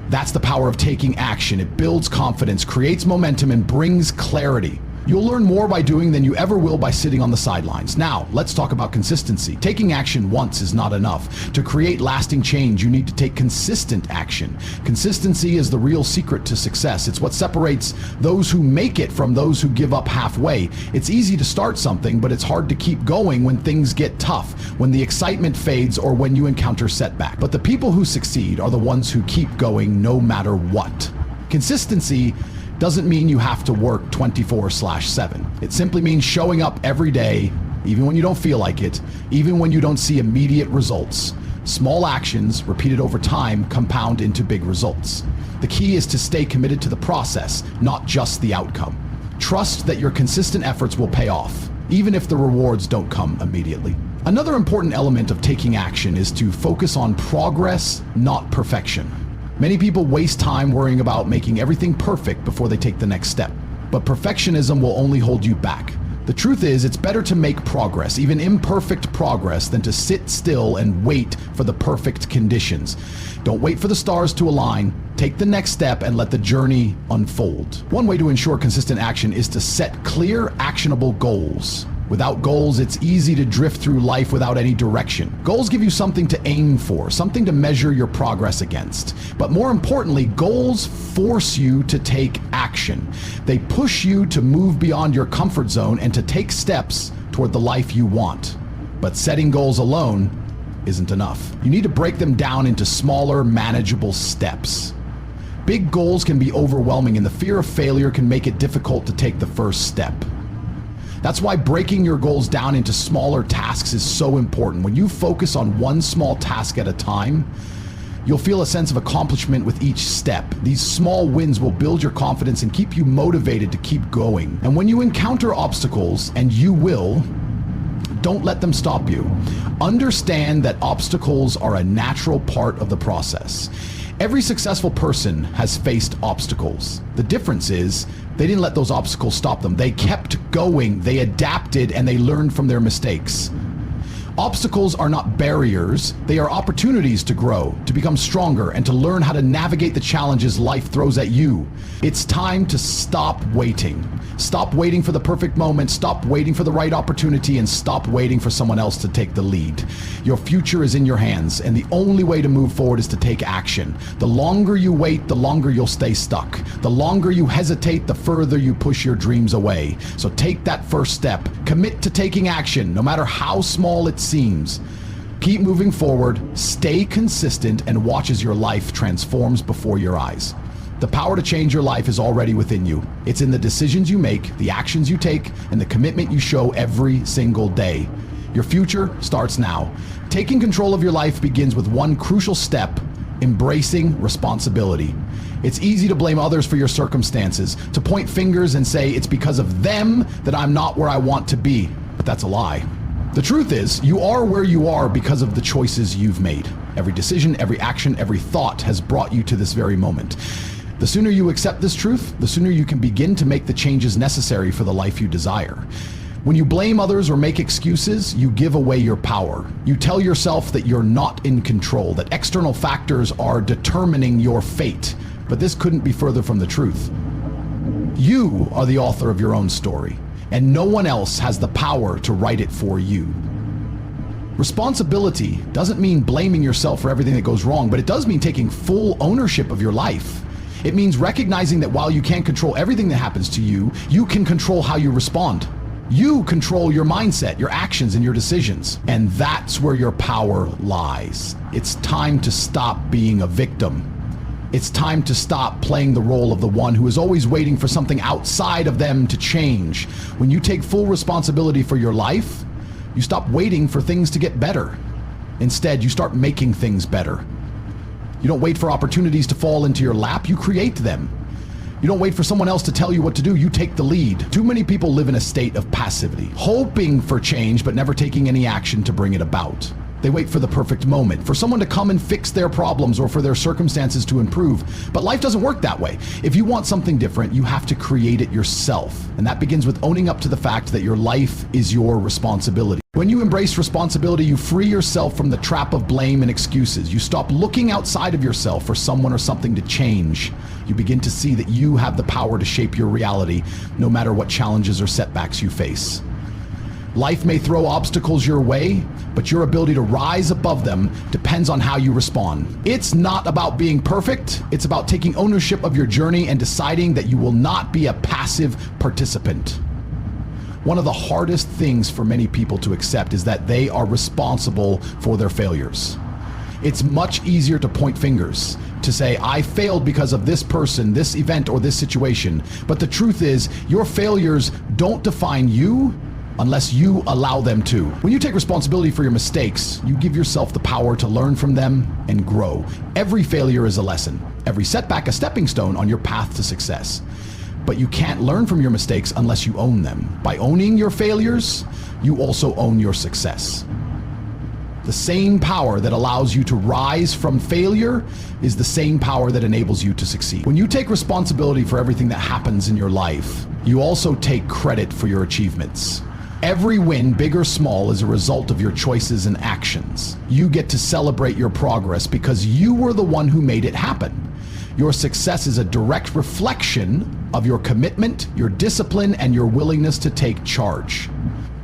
That's the power of taking action. It builds confidence, creates momentum, and brings clarity. You'll learn more by doing than you ever will by sitting on the sidelines. Now, let's talk about consistency. Taking action once is not enough. To create lasting change, you need to take consistent action. Consistency is the real secret to success. It's what separates those who make it from those who give up halfway. It's easy to start something, but it's hard to keep going when things get tough, when the excitement fades, or when you encounter setback. But the people who succeed are the ones who keep going no matter what. Consistency doesn't mean you have to work 24/7. It simply means showing up every day, even when you don't feel like it, even when you don't see immediate results. Small actions repeated over time compound into big results. The key is to stay committed to the process, not just the outcome. Trust that your consistent efforts will pay off, even if the rewards don't come immediately. Another important element of taking action is to focus on progress, not perfection. Many people waste time worrying about making everything perfect before they take the next step. But perfectionism will only hold you back. The truth is, it's better to make progress, even imperfect progress, than to sit still and wait for the perfect conditions. Don't wait for the stars to align. Take the next step and let the journey unfold. One way to ensure consistent action is to set clear, actionable goals. Without goals, it's easy to drift through life without any direction. Goals give you something to aim for, something to measure your progress against. But more importantly, goals force you to take action. They push you to move beyond your comfort zone and to take steps toward the life you want. But setting goals alone isn't enough. You need to break them down into smaller, manageable steps. Big goals can be overwhelming, and the fear of failure can make it difficult to take the first step. That's why breaking your goals down into smaller tasks is so important. When you focus on one small task at a time, you'll feel a sense of accomplishment with each step. These small wins will build your confidence and keep you motivated to keep going. And when you encounter obstacles, and you will, don't let them stop you. Understand that obstacles are a natural part of the process. Every successful person has faced obstacles. The difference is, they didn't let those obstacles stop them. They kept going, they adapted, and they learned from their mistakes. Obstacles are not barriers, they are opportunities to grow, to become stronger, and to learn how to navigate the challenges life throws at you. It's time to stop waiting. Stop waiting for the perfect moment, stop waiting for the right opportunity, and stop waiting for someone else to take the lead. Your future is in your hands, and the only way to move forward is to take action. The longer you wait, the longer you'll stay stuck. The longer you hesitate, the further you push your dreams away. So take that first step. Commit to taking action, no matter how small it seems. Keep moving forward, stay consistent, and watch as your life transforms before your eyes. The power to change your life is already within you. It's in the decisions you make, the actions you take, and the commitment you show every single day. Your future starts now. Taking control of your life begins with one crucial step: embracing responsibility. It's easy to blame others for your circumstances, to point fingers and say it's because of them that I'm not where I want to be. But that's a lie. The truth is, you are where you are because of the choices you've made. Every decision, every action, every thought has brought you to this very moment. The sooner you accept this truth, the sooner you can begin to make the changes necessary for the life you desire. When you blame others or make excuses, you give away your power. You tell yourself that you're not in control, that external factors are determining your fate. But this couldn't be further from the truth. You are the author of your own story, and no one else has the power to write it for you. Responsibility doesn't mean blaming yourself for everything that goes wrong, but it does mean taking full ownership of your life. It means recognizing that while you can't control everything that happens to you, you can control how you respond. You control your mindset, your actions, and your decisions. And that's where your power lies. It's time to stop being a victim. It's time to stop playing the role of the one who is always waiting for something outside of them to change. When you take full responsibility for your life, you stop waiting for things to get better. Instead, you start making things better. You don't wait for opportunities to fall into your lap, you create them. You don't wait for someone else to tell you what to do, you take the lead. Too many people live in a state of passivity, hoping for change but never taking any action to bring it about. They wait for the perfect moment, for someone to come and fix their problems or for their circumstances to improve. But life doesn't work that way. If you want something different, you have to create it yourself. And that begins with owning up to the fact that your life is your responsibility. When you embrace responsibility, you free yourself from the trap of blame and excuses. You stop looking outside of yourself for someone or something to change. You begin to see that you have the power to shape your reality, no matter what challenges or setbacks you face. Life may throw obstacles your way, but your ability to rise above them depends on how you respond. It's not about being perfect. It's about taking ownership of your journey and deciding that you will not be a passive participant. One of the hardest things for many people to accept is that they are responsible for their failures. It's much easier to point fingers, to say, I failed because of this person, this event, or this situation. But the truth is, your failures don't define you unless you allow them to. When you take responsibility for your mistakes, you give yourself the power to learn from them and grow. Every failure is a lesson, every setback a stepping stone on your path to success. But you can't learn from your mistakes unless you own them. By owning your failures, you also own your success. The same power that allows you to rise from failure is the same power that enables you to succeed. When you take responsibility for everything that happens in your life, you also take credit for your achievements. Every win, big or small, is a result of your choices and actions. You get to celebrate your progress because you were the one who made it happen. Your success is a direct reflection of your commitment, your discipline, and your willingness to take charge.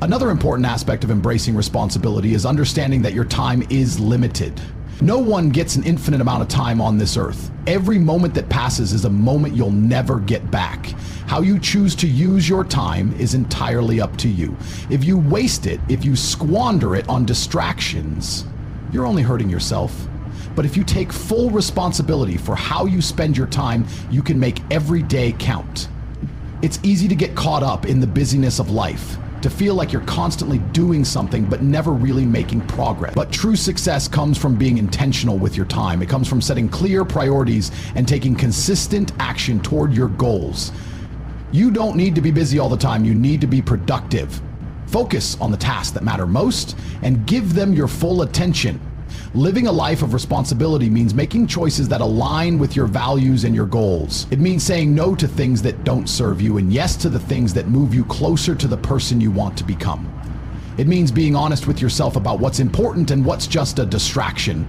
Another important aspect of embracing responsibility is understanding that your time is limited. No one gets an infinite amount of time on this earth. Every moment that passes is a moment you'll never get back. How you choose to use your time is entirely up to you. If you waste it, if you squander it on distractions, you're only hurting yourself. But if you take full responsibility for how you spend your time, you can make every day count. It's easy to get caught up in the busyness of life, to feel like you're constantly doing something but never really making progress. But true success comes from being intentional with your time. It comes from setting clear priorities and taking consistent action toward your goals. You don't need to be busy all the time. You need to be productive. Focus on the tasks that matter most and give them your full attention. Living a life of responsibility means making choices that align with your values and your goals. It means saying no to things that don't serve you and yes to the things that move you closer to the person you want to become. It means being honest with yourself about what's important and what's just a distraction.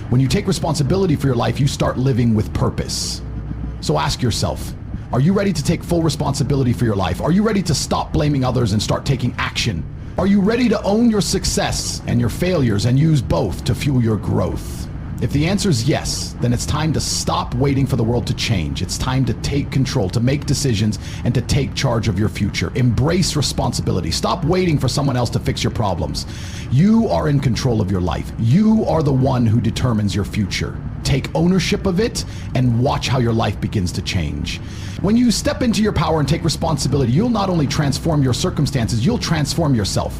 When you take responsibility for your life, you start living with purpose. So ask yourself, are you ready to take full responsibility for your life? Are you ready to stop blaming others and start taking action? Are you ready to own your success and your failures and use both to fuel your growth? If the answer is yes, then it's time to stop waiting for the world to change. It's time to take control, to make decisions, and to take charge of your future. Embrace responsibility. Stop waiting for someone else to fix your problems. You are in control of your life. You are the one who determines your future. Take ownership of it and watch how your life begins to change. When you step into your power and take responsibility, you'll not only transform your circumstances, you'll transform yourself.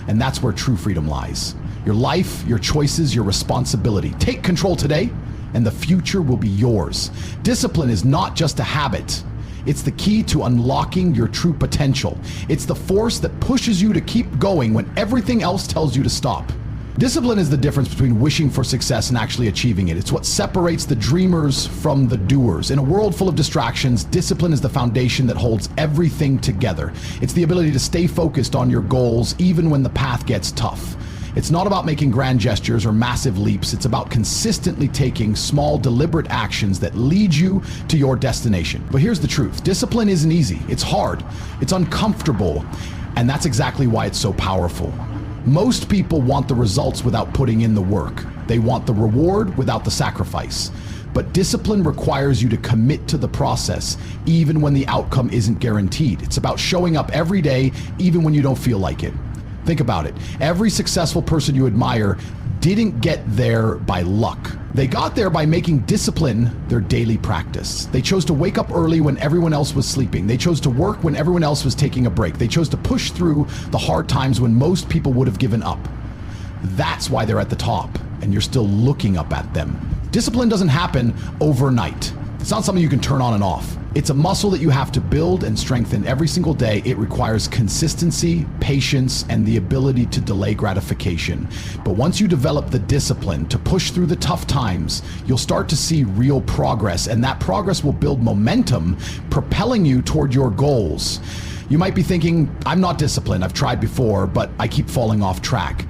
And that's where true freedom lies. Your life, your choices, your responsibility. Take control today, and the future will be yours. Discipline is not just a habit. It's the key to unlocking your true potential. It's the force that pushes you to keep going when everything else tells you to stop. Discipline is the difference between wishing for success and actually achieving it. It's what separates the dreamers from the doers. In a world full of distractions, discipline is the foundation that holds everything together. It's the ability to stay focused on your goals even when the path gets tough. It's not about making grand gestures or massive leaps. It's about consistently taking small, deliberate actions that lead you to your destination. But here's the truth. Discipline isn't easy. It's hard. It's uncomfortable. And that's exactly why it's so powerful. Most people want the results without putting in the work. They want the reward without the sacrifice. But discipline requires you to commit to the process, even when the outcome isn't guaranteed. It's about showing up every day, even when you don't feel like it. Think about it. Every successful person you admire didn't get there by luck. They got there by making discipline their daily practice. They chose to wake up early when everyone else was sleeping. They chose to work when everyone else was taking a break. They chose to push through the hard times when most people would have given up. That's why they're at the top, and you're still looking up at them. Discipline doesn't happen overnight. It's not something you can turn on and off. It's a muscle that you have to build and strengthen every single day. It requires consistency, patience, and the ability to delay gratification. But once you develop the discipline to push through the tough times, you'll start to see real progress, and that progress will build momentum, propelling you toward your goals. You might be thinking, I'm not disciplined. I've tried before, but I keep falling off track.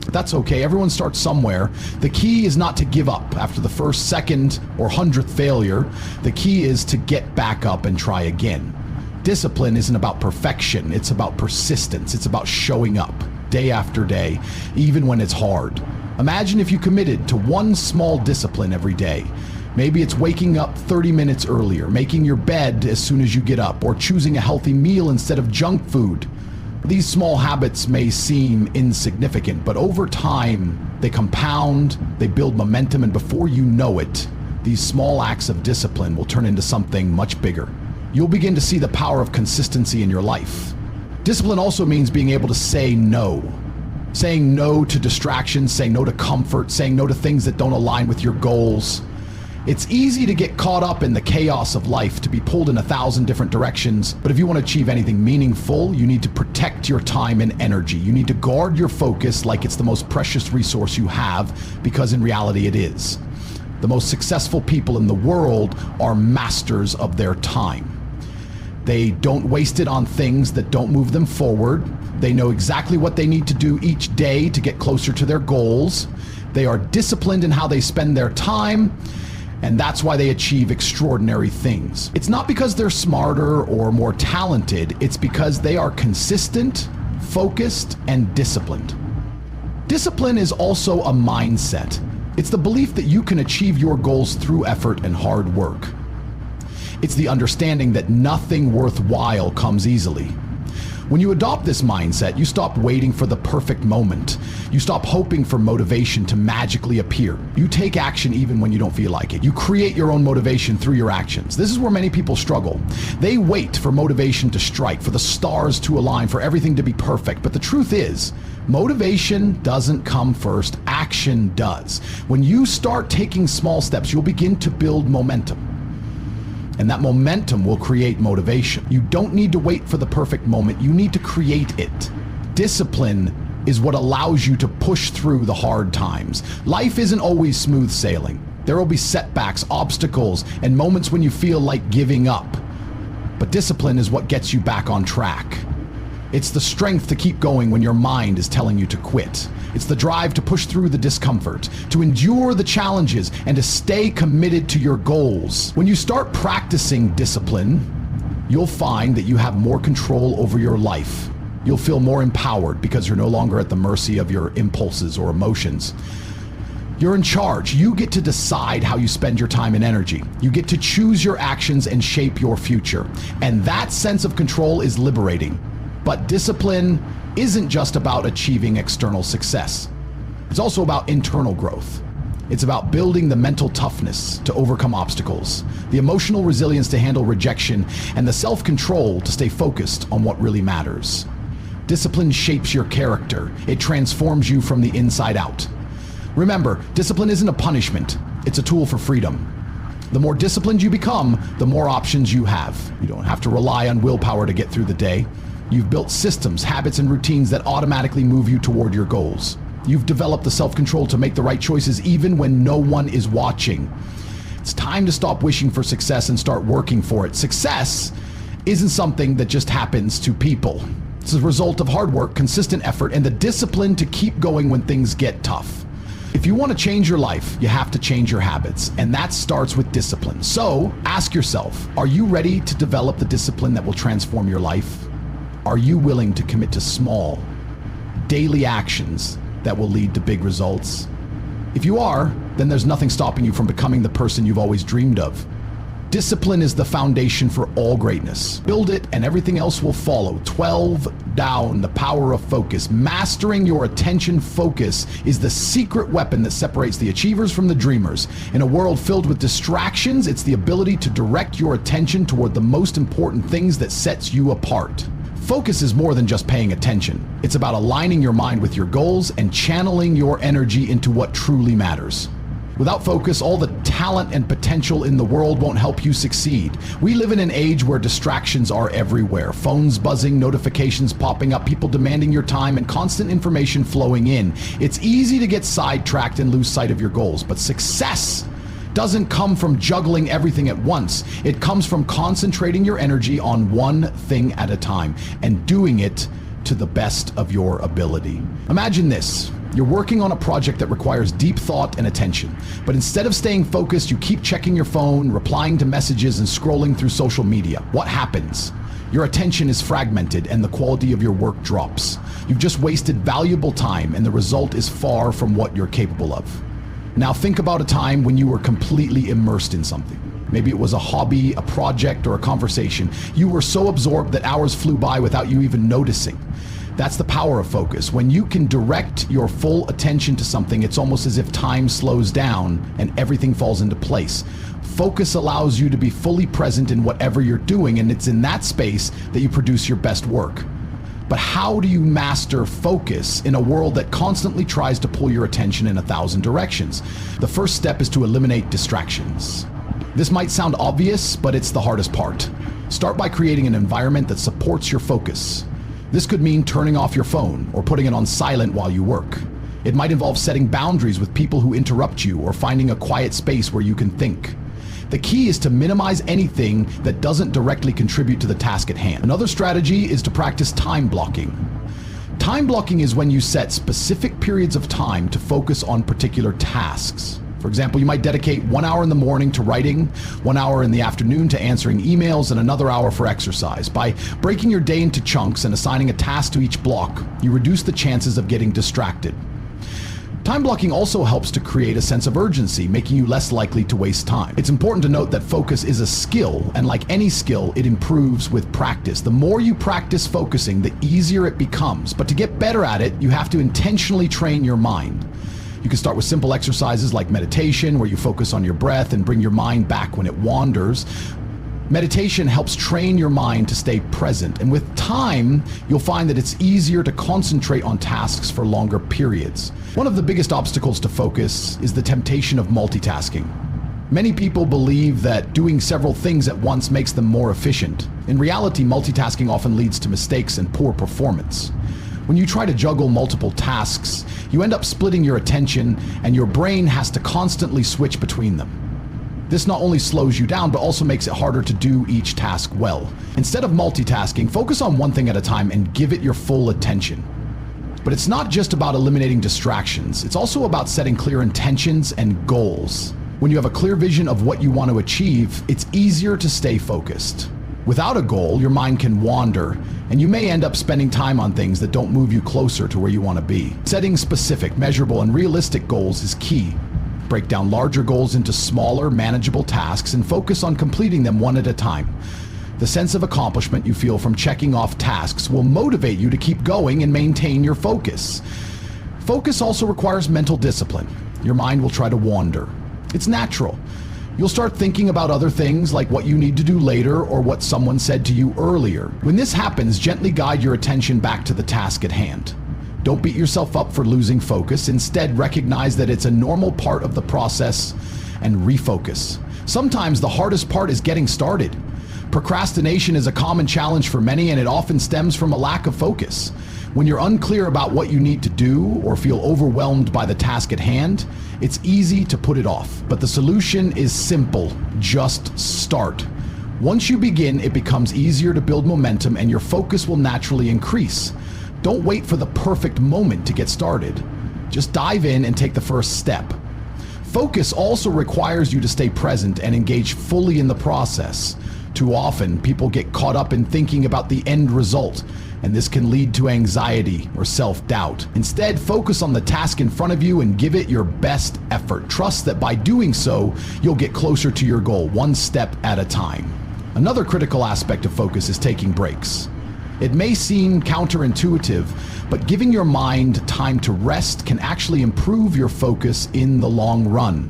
That's okay. Everyone starts somewhere. The key is not to give up after the first, second, or 100th failure. The key is to get back up and try again. Discipline isn't about perfection. It's about persistence. It's about showing up day after day, even when it's hard. Imagine if you committed to one small discipline every day. Maybe it's waking up 30 minutes earlier, making your bed as soon as you get up, or choosing a healthy meal instead of junk food. These small habits may seem insignificant, but over time, they compound, they build momentum, and before you know it, these small acts of discipline will turn into something much bigger. You'll begin to see the power of consistency in your life. Discipline also means being able to say no. Saying no to distractions, saying no to comfort, saying no to things that don't align with your goals. It's easy to get caught up in the chaos of life, to be pulled in 1,000 different directions. But if you want to achieve anything meaningful, you need to protect your time and energy. You need to guard your focus like it's the most precious resource you have, because in reality it is. The most successful people in the world are masters of their time. They don't waste it on things that don't move them forward. They know exactly what they need to do each day to get closer to their goals. They are disciplined in how they spend their time. And that's why they achieve extraordinary things. It's not because they're smarter or more talented, it's because they are consistent, focused, and disciplined. Discipline is also a mindset. It's the belief that you can achieve your goals through effort and hard work. It's the understanding that nothing worthwhile comes easily. When you adopt this mindset, you stop waiting for the perfect moment. You stop hoping for motivation to magically appear. You take action even when you don't feel like it. You create your own motivation through your actions. This is where many people struggle. They wait for motivation to strike, for the stars to align, for everything to be perfect. But the truth is, motivation doesn't come first, action does. When you start taking small steps, you'll begin to build momentum. And that momentum will create motivation. You don't need to wait for the perfect moment. You need to create it. Discipline is what allows you to push through the hard times. Life isn't always smooth sailing. There will be setbacks, obstacles, and moments when you feel like giving up. But discipline is what gets you back on track. It's the strength to keep going when your mind is telling you to quit. It's the drive to push through the discomfort, to endure the challenges, and to stay committed to your goals. When you start practicing discipline, you'll find that you have more control over your life. You'll feel more empowered because you're no longer at the mercy of your impulses or emotions. You're in charge. You get to decide how you spend your time and energy. You get to choose your actions and shape your future. And that sense of control is liberating. But discipline isn't just about achieving external success. It's also about internal growth. It's about building the mental toughness to overcome obstacles, the emotional resilience to handle rejection, and the self-control to stay focused on what really matters. Discipline shapes your character. It transforms you from the inside out. Remember, discipline isn't a punishment. It's a tool for freedom. The more disciplined you become, the more options you have. You don't have to rely on willpower to get through the day. You've built systems, habits, and routines that automatically move you toward your goals. You've developed the self-control to make the right choices even when no one is watching. It's time to stop wishing for success and start working for it. Success isn't something that just happens to people. It's a result of hard work, consistent effort, and the discipline to keep going when things get tough. If you want to change your life, you have to change your habits, and that starts with discipline. So ask yourself, are you ready to develop the discipline that will transform your life? Are you willing to commit to small, daily actions that will lead to big results? If you are, then there's nothing stopping you from becoming the person you've always dreamed of. Discipline is the foundation for all greatness. Build it and everything else will follow. 12 down, the power of focus. Mastering your attention focus is the secret weapon that separates the achievers from the dreamers. In a world filled with distractions, it's the ability to direct your attention toward the most important things that sets you apart. Focus is more than just paying attention. It's about aligning your mind with your goals and channeling your energy into what truly matters. Without focus, all the talent and potential in the world won't help you succeed. We live in an age where distractions are everywhere. Phones buzzing, notifications popping up, people demanding your time, and constant information flowing in. It's easy to get sidetracked and lose sight of your goals, but success doesn't come from juggling everything at once. It comes from concentrating your energy on one thing at a time and doing it to the best of your ability. Imagine this. You're working on a project that requires deep thought and attention, but instead of staying focused, you keep checking your phone, replying to messages, and scrolling through social media. What happens? Your attention is fragmented and the quality of your work drops. You've just wasted valuable time, and the result is far from what you're capable of. Now think about a time when you were completely immersed in something. Maybe it was a hobby, a project, or a conversation. You were so absorbed that hours flew by without you even noticing. That's the power of focus. When you can direct your full attention to something, it's almost as if time slows down and everything falls into place. Focus allows you to be fully present in whatever you're doing, and it's in that space that you produce your best work. But how do you master focus in a world that constantly tries to pull your attention in 1,000 directions? The first step is to eliminate distractions. This might sound obvious, but it's the hardest part. Start by creating an environment that supports your focus. This could mean turning off your phone or putting it on silent while you work. It might involve setting boundaries with people who interrupt you or finding a quiet space where you can think. The key is to minimize anything that doesn't directly contribute to the task at hand. Another strategy is to practice time blocking. Time blocking is when you set specific periods of time to focus on particular tasks. For example, you might dedicate 1 hour in the morning to writing, 1 hour in the afternoon to answering emails, and another hour for exercise. By breaking your day into chunks and assigning a task to each block, you reduce the chances of getting distracted. Time blocking also helps to create a sense of urgency, making you less likely to waste time. It's important to note that focus is a skill, and like any skill, it improves with practice. The more you practice focusing, the easier it becomes. But to get better at it, you have to intentionally train your mind. You can start with simple exercises like meditation, where you focus on your breath and bring your mind back when it wanders. Meditation helps train your mind to stay present, and with time, you'll find that it's easier to concentrate on tasks for longer periods. One of the biggest obstacles to focus is the temptation of multitasking. Many people believe that doing several things at once makes them more efficient. In reality, multitasking often leads to mistakes and poor performance. When you try to juggle multiple tasks, you end up splitting your attention, and your brain has to constantly switch between them. This not only slows you down, but also makes it harder to do each task well. Instead of multitasking, focus on one thing at a time and give it your full attention. But it's not just about eliminating distractions. It's also about setting clear intentions and goals. When you have a clear vision of what you want to achieve, it's easier to stay focused. Without a goal, your mind can wander, and you may end up spending time on things that don't move you closer to where you want to be. Setting specific, measurable, and realistic goals is key. Break down larger goals into smaller, manageable tasks and focus on completing them one at a time. The sense of accomplishment you feel from checking off tasks will motivate you to keep going and maintain your focus. Focus also requires mental discipline. Your mind will try to wander. It's natural. You'll start thinking about other things like what you need to do later or what someone said to you earlier. When this happens, gently guide your attention back to the task at hand. Don't beat yourself up for losing focus. Instead, recognize that it's a normal part of the process and refocus. Sometimes the hardest part is getting started. Procrastination is a common challenge for many, and it often stems from a lack of focus. When you're unclear about what you need to do or feel overwhelmed by the task at hand, it's easy to put it off. But the solution is simple: just start. Once you begin, it becomes easier to build momentum and your focus will naturally increase. Don't wait for the perfect moment to get started. Just dive in and take the first step. Focus also requires you to stay present and engage fully in the process. Too often, people get caught up in thinking about the end result, and this can lead to anxiety or self-doubt. Instead, focus on the task in front of you and give it your best effort. Trust that by doing so, you'll get closer to your goal, one step at a time. Another critical aspect of focus is taking breaks. It may seem counterintuitive, but giving your mind time to rest can actually improve your focus in the long run.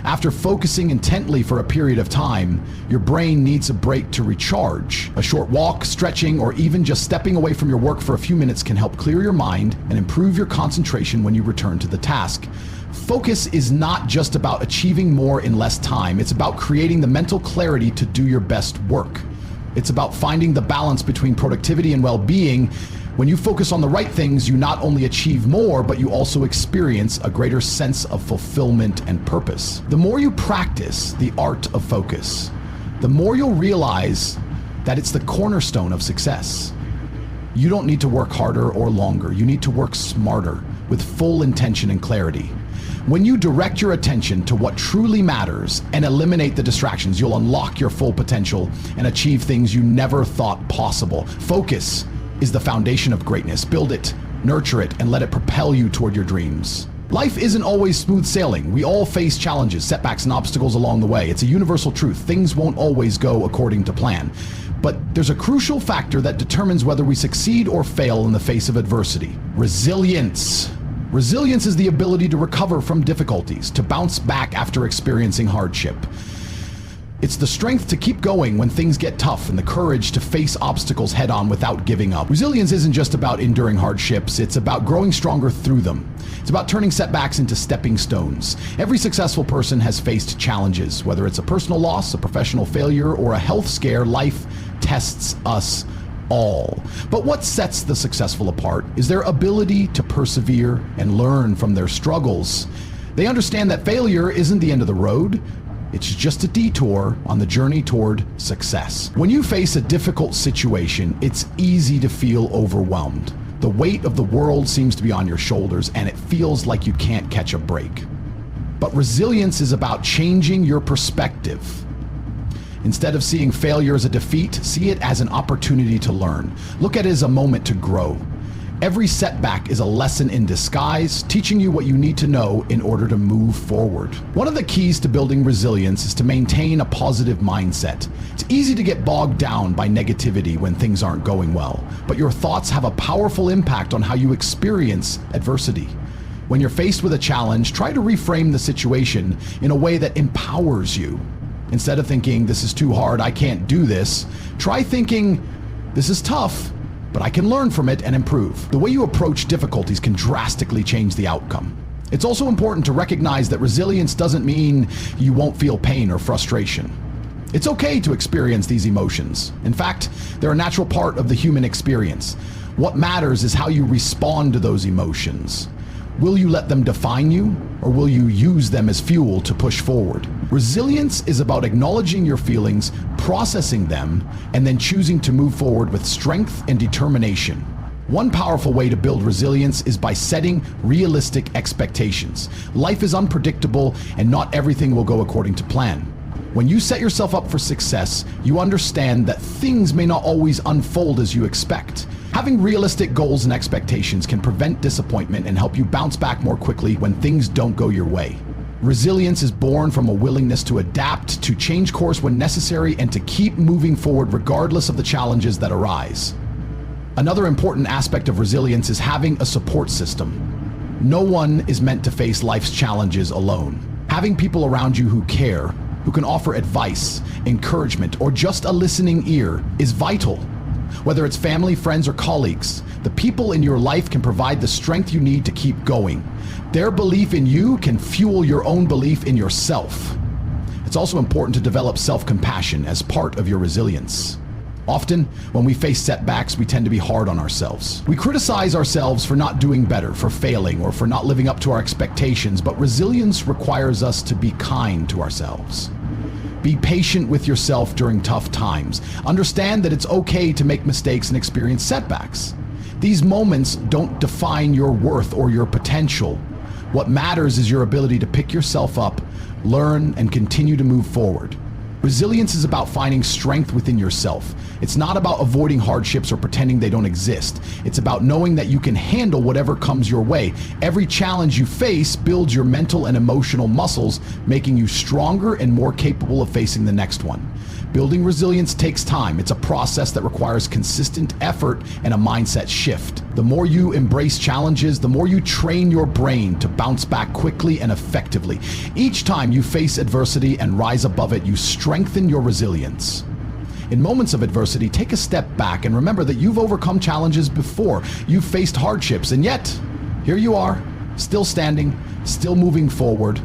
After focusing intently for a period of time, your brain needs a break to recharge. A short walk, stretching, or even just stepping away from your work for a few minutes can help clear your mind and improve your concentration when you return to the task. Focus is not just about achieving more in less time. It's about creating the mental clarity to do your best work. It's about finding the balance between productivity and well-being. When you focus on the right things, you not only achieve more, but you also experience a greater sense of fulfillment and purpose. The more you practice the art of focus, the more you'll realize that it's the cornerstone of success. You don't need to work harder or longer. You need to work smarter, with full intention and clarity. When you direct your attention to what truly matters and eliminate the distractions, you'll unlock your full potential and achieve things you never thought possible. Focus is the foundation of greatness. Build it, nurture it, and let it propel you toward your dreams. Life isn't always smooth sailing. We all face challenges, setbacks, and obstacles along the way. It's a universal truth. Things won't always go according to plan. But there's a crucial factor that determines whether we succeed or fail in the face of adversity: resilience. Resilience is the ability to recover from difficulties, to bounce back after experiencing hardship. It's the strength to keep going when things get tough and the courage to face obstacles head on without giving up. Resilience isn't just about enduring hardships, it's about growing stronger through them. It's about turning setbacks into stepping stones. Every successful person has faced challenges, whether it's a personal loss, a professional failure, or a health scare. Life tests us all. But what sets the successful apart is their ability to persevere and learn from their struggles. They understand that failure isn't the end of the road. It's just a detour on the journey toward success. When you face a difficult situation, it's easy to feel overwhelmed. The weight of the world seems to be on your shoulders, and it feels like you can't catch a break. But resilience is about changing your perspective. Instead of seeing failure as a defeat, see it as an opportunity to learn. Look at it as a moment to grow. Every setback is a lesson in disguise, teaching you what you need to know in order to move forward. One of the keys to building resilience is to maintain a positive mindset. It's easy to get bogged down by negativity when things aren't going well, but your thoughts have a powerful impact on how you experience adversity. When you're faced with a challenge, try to reframe the situation in a way that empowers you. Instead of thinking, "This is too hard, I can't do this," try thinking, "This is tough, but I can learn from it and improve." The way you approach difficulties can drastically change the outcome. It's also important to recognize that resilience doesn't mean you won't feel pain or frustration. It's okay to experience these emotions. In fact, they're a natural part of the human experience. What matters is how you respond to those emotions. Will you let them define you, or will you use them as fuel to push forward? Resilience is about acknowledging your feelings, processing them, and then choosing to move forward with strength and determination. One powerful way to build resilience is by setting realistic expectations. Life is unpredictable, and not everything will go according to plan. When you set yourself up for success, you understand that things may not always unfold as you expect. Having realistic goals and expectations can prevent disappointment and help you bounce back more quickly when things don't go your way. Resilience is born from a willingness to adapt, to change course when necessary, and to keep moving forward regardless of the challenges that arise. Another important aspect of resilience is having a support system. No one is meant to face life's challenges alone. Having people around you who care, who can offer advice, encouragement, or just a listening ear is vital. Whether it's family, friends, or colleagues, the people in your life can provide the strength you need to keep going. Their belief in you can fuel your own belief in yourself. It's also important to develop self-compassion as part of your resilience. Often, when we face setbacks, we tend to be hard on ourselves. We criticize ourselves for not doing better, for failing, or for not living up to our expectations, but resilience requires us to be kind to ourselves. Be patient with yourself during tough times. Understand that it's okay to make mistakes and experience setbacks. These moments don't define your worth or your potential. What matters is your ability to pick yourself up, learn, and continue to move forward. Resilience is about finding strength within yourself. It's not about avoiding hardships or pretending they don't exist. It's about knowing that you can handle whatever comes your way. Every challenge you face builds your mental and emotional muscles, making you stronger and more capable of facing the next one. Building resilience takes time. It's a process that requires consistent effort and a mindset shift. The more you embrace challenges, the more you train your brain to bounce back quickly and effectively. Each time you face adversity and rise above it, you strengthen your resilience. In moments of adversity, take a step back and remember that you've overcome challenges before. You've faced hardships, and yet, here you are, still standing, still moving forward.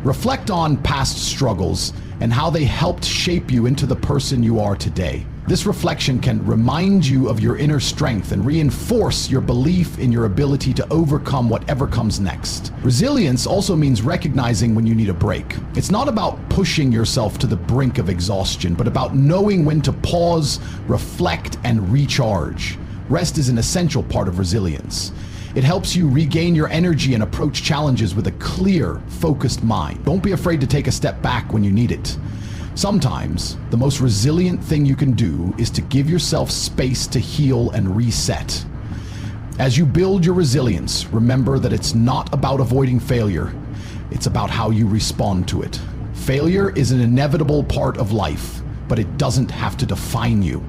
Reflect on past struggles and how they helped shape you into the person you are today. This reflection can remind you of your inner strength and reinforce your belief in your ability to overcome whatever comes next. Resilience also means recognizing when you need a break. It's not about pushing yourself to the brink of exhaustion, but about knowing when to pause, reflect, and recharge. Rest is an essential part of resilience. It helps you regain your energy and approach challenges with a clear, focused mind. Don't be afraid to take a step back when you need it. Sometimes, the most resilient thing you can do is to give yourself space to heal and reset. As you build your resilience, remember that it's not about avoiding failure. It's about how you respond to it. Failure is an inevitable part of life, but it doesn't have to define you.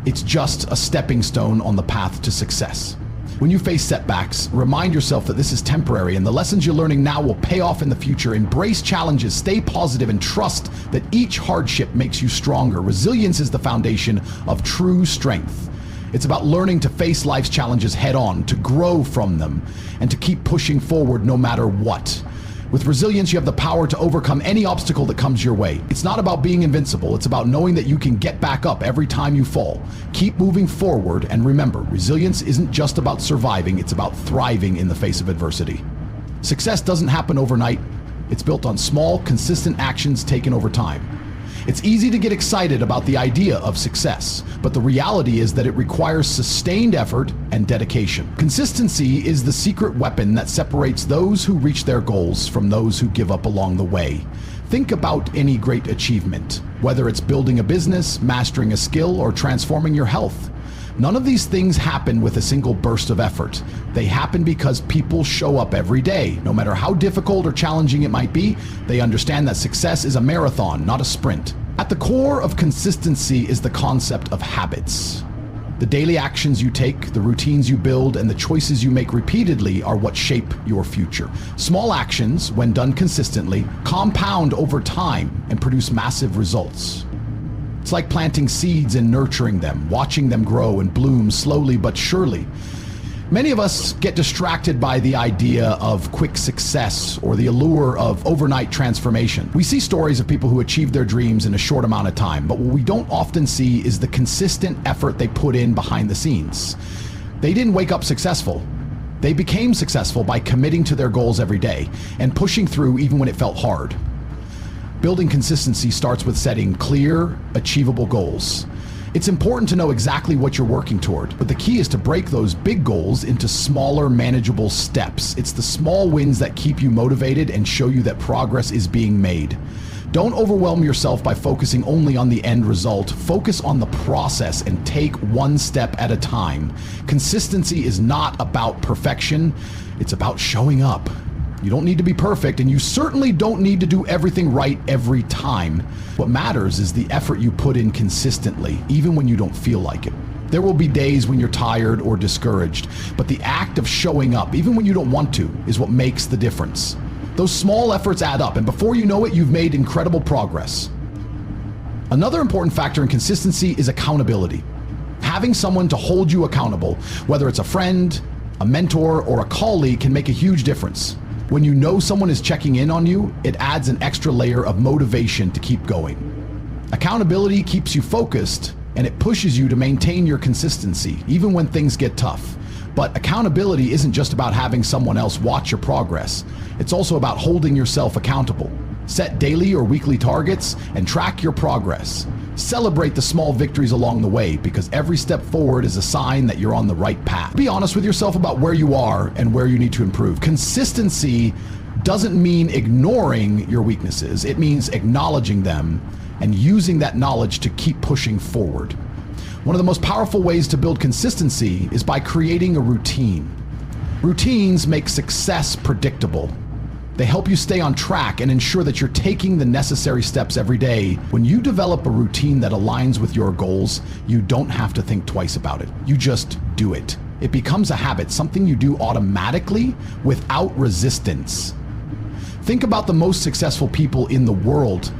It's just a stepping stone on the path to success. When you face setbacks, remind yourself that this is temporary and the lessons you're learning now will pay off in the future. Embrace challenges, stay positive, and trust that each hardship makes you stronger. Resilience is the foundation of true strength. It's about learning to face life's challenges head on, to grow from them, and to keep pushing forward no matter what. With resilience, you have the power to overcome any obstacle that comes your way. It's not about being invincible. It's about knowing that you can get back up every time you fall. Keep moving forward, and remember, resilience isn't just about surviving, it's about thriving in the face of adversity. Success doesn't happen overnight. It's built on small, consistent actions taken over time. It's easy to get excited about the idea of success, but the reality is that it requires sustained effort and dedication. Consistency is the secret weapon that separates those who reach their goals from those who give up along the way. Think about any great achievement, whether it's building a business, mastering a skill, or transforming your health. None of these things happen with a single burst of effort. They happen because people show up every day. No matter how difficult or challenging it might be, they understand that success is a marathon, not a sprint. At the core of consistency is the concept of habits. The daily actions you take, the routines you build, and the choices you make repeatedly are what shape your future. Small actions, when done consistently, compound over time and produce massive results. It's like planting seeds and nurturing them, watching them grow and bloom slowly but surely. Many of us get distracted by the idea of quick success or the allure of overnight transformation. We see stories of people who achieve their dreams in a short amount of time, but what we don't often see is the consistent effort they put in behind the scenes. They didn't wake up successful. They became successful by committing to their goals every day and pushing through even when it felt hard. Building consistency starts with setting clear, achievable goals. It's important to know exactly what you're working toward, but the key is to break those big goals into smaller, manageable steps. It's the small wins that keep you motivated and show you that progress is being made. Don't overwhelm yourself by focusing only on the end result. Focus on the process and take one step at a time. Consistency is not about perfection, it's about showing up. You don't need to be perfect, and you certainly don't need to do everything right every time. What matters is the effort you put in consistently, even when you don't feel like it. There will be days when you're tired or discouraged, but the act of showing up, even when you don't want to, is what makes the difference. Those small efforts add up, and before you know it, you've made incredible progress. Another important factor in consistency is accountability. Having someone to hold you accountable, whether it's a friend, a mentor, or a colleague, can make a huge difference. When you know someone is checking in on you, it adds an extra layer of motivation to keep going. Accountability keeps you focused, and it pushes you to maintain your consistency, even when things get tough. But accountability isn't just about having someone else watch your progress. It's also about holding yourself accountable. Set daily or weekly targets and track your progress. Celebrate the small victories along the way, because every step forward is a sign that you're on the right path. Be honest with yourself about where you are and where you need to improve. Consistency doesn't mean ignoring your weaknesses. It means acknowledging them and using that knowledge to keep pushing forward. One of the most powerful ways to build consistency is by creating a routine. Routines make success predictable. They help you stay on track and ensure that you're taking the necessary steps every day. When you develop a routine that aligns with your goals, you don't have to think twice about it. You just do it. It becomes a habit, something you do automatically without resistance. Think about the most successful people in the world.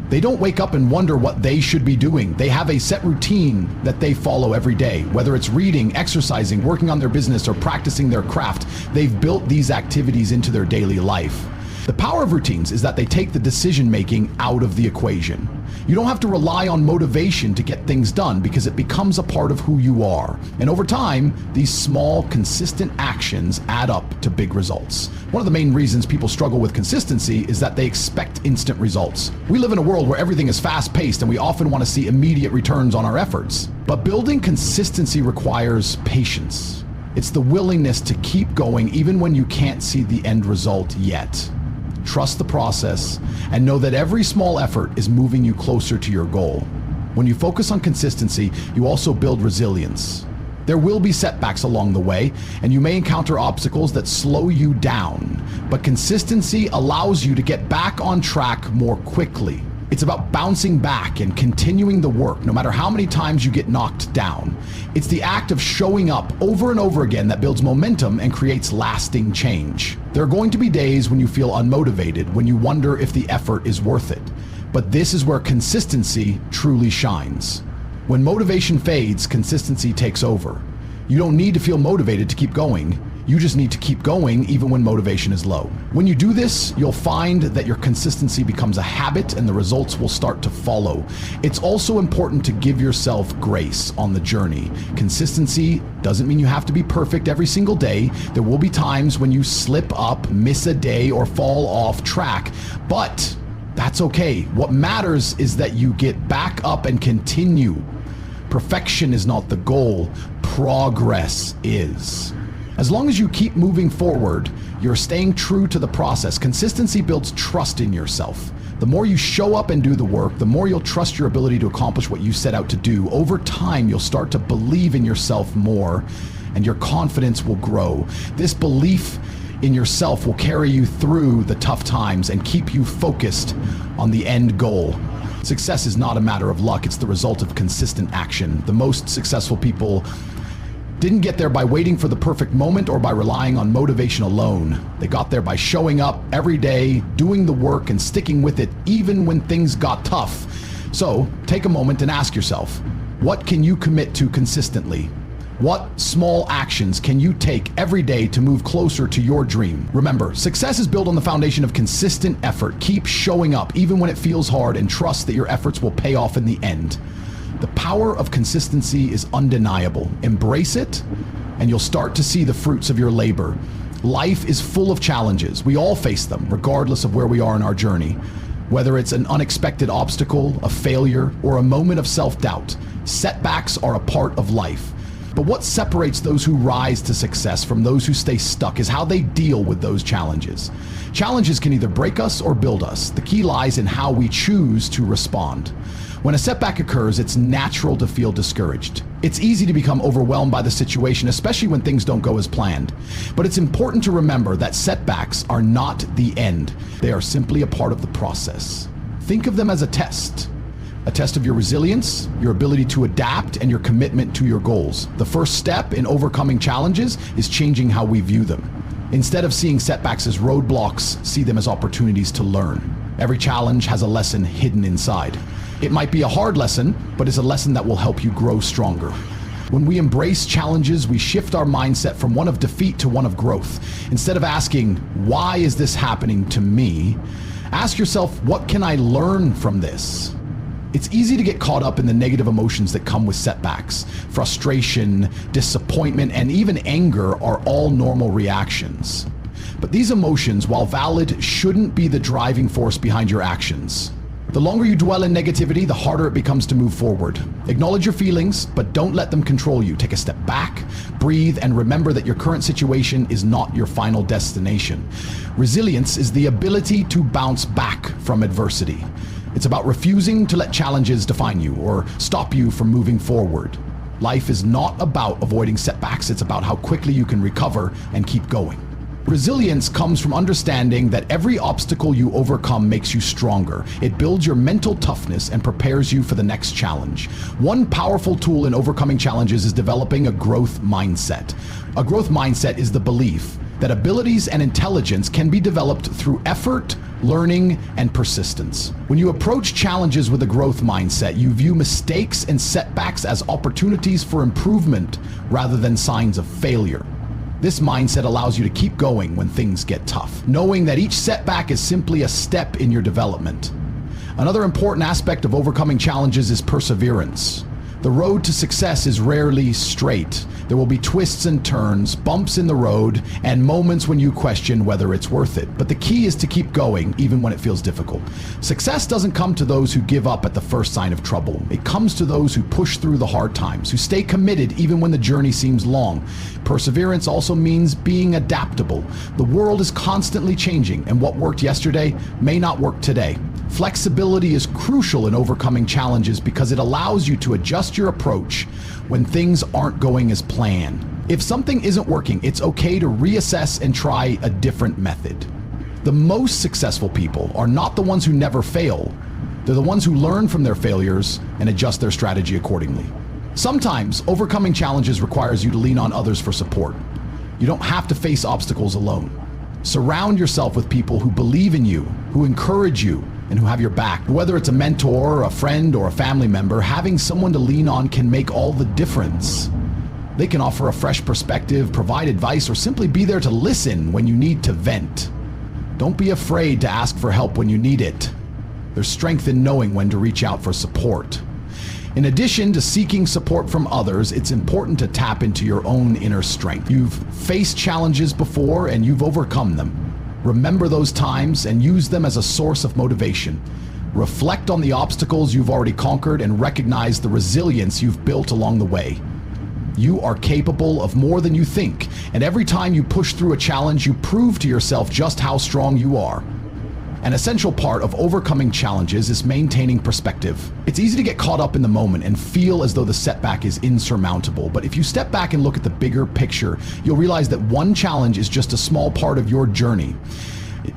They don't wake up and wonder what they should be doing. They have a set routine that they follow every day. Whether it's reading, exercising, working on their business, or practicing their craft, they've built these activities into their daily life. The power of routines is that they take the decision-making out of the equation. You don't have to rely on motivation to get things done, because it becomes a part of who you are. And over time, these small, consistent actions add up to big results. One of the main reasons people struggle with consistency is that they expect instant results. We live in a world where everything is fast-paced, and we often want to see immediate returns on our efforts. But building consistency requires patience. It's the willingness to keep going even when you can't see the end result yet. Trust the process and know that every small effort is moving you closer to your goal. When you focus on consistency, you also build resilience. There will be setbacks along the way, and you may encounter obstacles that slow you down, but consistency allows you to get back on track more quickly. It's about bouncing back and continuing the work, no matter how many times you get knocked down. It's the act of showing up over and over again that builds momentum and creates lasting change. There are going to be days when you feel unmotivated, when you wonder if the effort is worth it. But this is where consistency truly shines. When motivation fades, consistency takes over. You don't need to feel motivated to keep going. You just need to keep going even when motivation is low. When you do this, you'll find that your consistency becomes a habit and the results will start to follow. It's also important to give yourself grace on the journey. Consistency doesn't mean you have to be perfect every single day. There will be times when you slip up, miss a day, or fall off track, but that's okay. What matters is that you get back up and continue. Perfection is not the goal, progress is. As long as you keep moving forward, you're staying true to the process. Consistency builds trust in yourself. The more you show up and do the work, the more you'll trust your ability to accomplish what you set out to do. Over time, you'll start to believe in yourself more, and your confidence will grow. This belief in yourself will carry you through the tough times and keep you focused on the end goal. Success is not a matter of luck, it's the result of consistent action. The most successful people didn't get there by waiting for the perfect moment or by relying on motivation alone. They got there by showing up every day, doing the work, and sticking with it even when things got tough. So take a moment and ask yourself, what can you commit to consistently? What small actions can you take every day to move closer to your dream? Remember, success is built on the foundation of consistent effort. Keep showing up even when it feels hard, and trust that your efforts will pay off in the end. The power of consistency is undeniable. Embrace it, and you'll start to see the fruits of your labor. Life is full of challenges. We all face them, regardless of where we are in our journey. Whether it's an unexpected obstacle, a failure, or a moment of self-doubt, setbacks are a part of life. But what separates those who rise to success from those who stay stuck is how they deal with those challenges. Challenges can either break us or build us. The key lies in how we choose to respond. When a setback occurs, it's natural to feel discouraged. It's easy to become overwhelmed by the situation, especially when things don't go as planned. But it's important to remember that setbacks are not the end. They are simply a part of the process. Think of them as a test of your resilience, your ability to adapt, and your commitment to your goals. The first step in overcoming challenges is changing how we view them. Instead of seeing setbacks as roadblocks, see them as opportunities to learn. Every challenge has a lesson hidden inside. It might be a hard lesson, but it's a lesson that will help you grow stronger. When we embrace challenges, we shift our mindset from one of defeat to one of growth. Instead of asking, why is this happening to me? Ask yourself, what can I learn from this? It's easy to get caught up in the negative emotions that come with setbacks. Frustration, disappointment, and even anger are all normal reactions. But these emotions, while valid, shouldn't be the driving force behind your actions. The longer you dwell in negativity, the harder it becomes to move forward. Acknowledge your feelings, but don't let them control you. Take a step back, breathe, and remember that your current situation is not your final destination. Resilience is the ability to bounce back from adversity. It's about refusing to let challenges define you or stop you from moving forward. Life is not about avoiding setbacks, it's about how quickly you can recover and keep going. Resilience comes from understanding that every obstacle you overcome makes you stronger. It builds your mental toughness and prepares you for the next challenge. One powerful tool in overcoming challenges is developing a growth mindset. A growth mindset is the belief that abilities and intelligence can be developed through effort, learning, and persistence. When you approach challenges with a growth mindset, you view mistakes and setbacks as opportunities for improvement rather than signs of failure. This mindset allows you to keep going when things get tough, knowing that each setback is simply a step in your development. Another important aspect of overcoming challenges is perseverance. The road to success is rarely straight. There will be twists and turns, bumps in the road, and moments when you question whether it's worth it. But the key is to keep going, even when it feels difficult. Success doesn't come to those who give up at the first sign of trouble. It comes to those who push through the hard times, who stay committed even when the journey seems long. Perseverance also means being adaptable. The world is constantly changing, and what worked yesterday may not work today. Flexibility is crucial in overcoming challenges because it allows you to adjust your approach when things aren't going as planned. If something isn't working, it's okay to reassess and try a different method. The most successful people are not the ones who never fail. They're the ones who learn from their failures and adjust their strategy accordingly. Sometimes overcoming challenges requires you to lean on others for support. You don't have to face obstacles alone. Surround yourself with people who believe in you, who encourage you, and who have your back. Whether it's a mentor, a friend, or a family member, having someone to lean on can make all the difference. They can offer a fresh perspective, provide advice, or simply be there to listen when you need to vent. Don't be afraid to ask for help when you need it. There's strength in knowing when to reach out for support. In addition to seeking support from others, it's important to tap into your own inner strength. You've faced challenges before and you've overcome them. Remember those times and use them as a source of motivation. Reflect on the obstacles you've already conquered and recognize the resilience you've built along the way. You are capable of more than you think, and every time you push through a challenge, you prove to yourself just how strong you are. An essential part of overcoming challenges is maintaining perspective. It's easy to get caught up in the moment and feel as though the setback is insurmountable, but if you step back and look at the bigger picture, you'll realize that one challenge is just a small part of your journey.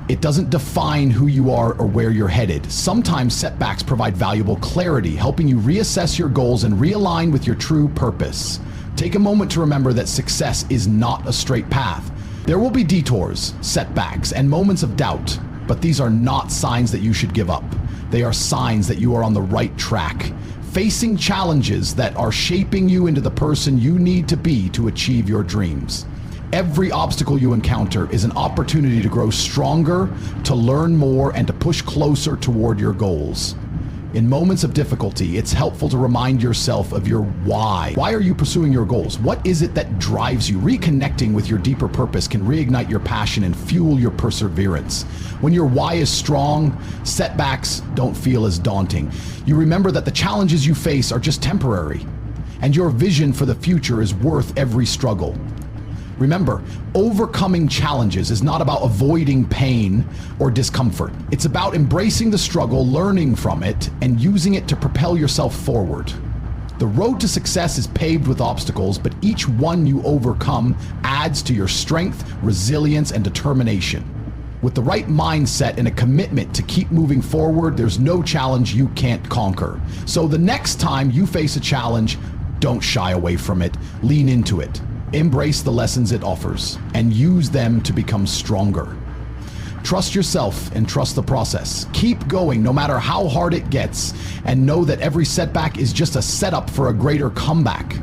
It doesn't define who you are or where you're headed. Sometimes setbacks provide valuable clarity, helping you reassess your goals and realign with your true purpose. Take a moment to remember that success is not a straight path. There will be detours, setbacks, and moments of doubt. But these are not signs that you should give up. They are signs that you are on the right track, facing challenges that are shaping you into the person you need to be to achieve your dreams. Every obstacle you encounter is an opportunity to grow stronger, to learn more, and to push closer toward your goals. In moments of difficulty, it's helpful to remind yourself of your why. Why are you pursuing your goals? What is it that drives you? Reconnecting with your deeper purpose can reignite your passion and fuel your perseverance. When your why is strong, setbacks don't feel as daunting. You remember that the challenges you face are just temporary, and your vision for the future is worth every struggle. Remember, overcoming challenges is not about avoiding pain or discomfort. It's about embracing the struggle, learning from it, and using it to propel yourself forward. The road to success is paved with obstacles, but each one you overcome adds to your strength, resilience, and determination. With the right mindset and a commitment to keep moving forward, there's no challenge you can't conquer. So the next time you face a challenge, don't shy away from it. Lean into it. Embrace the lessons it offers and use them to become stronger. Trust yourself and trust the process. Keep going no matter how hard it gets, and know that every setback is just a setup for a greater comeback.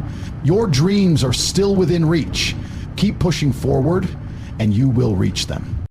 Your dreams are still within reach. Keep pushing forward and you will reach them.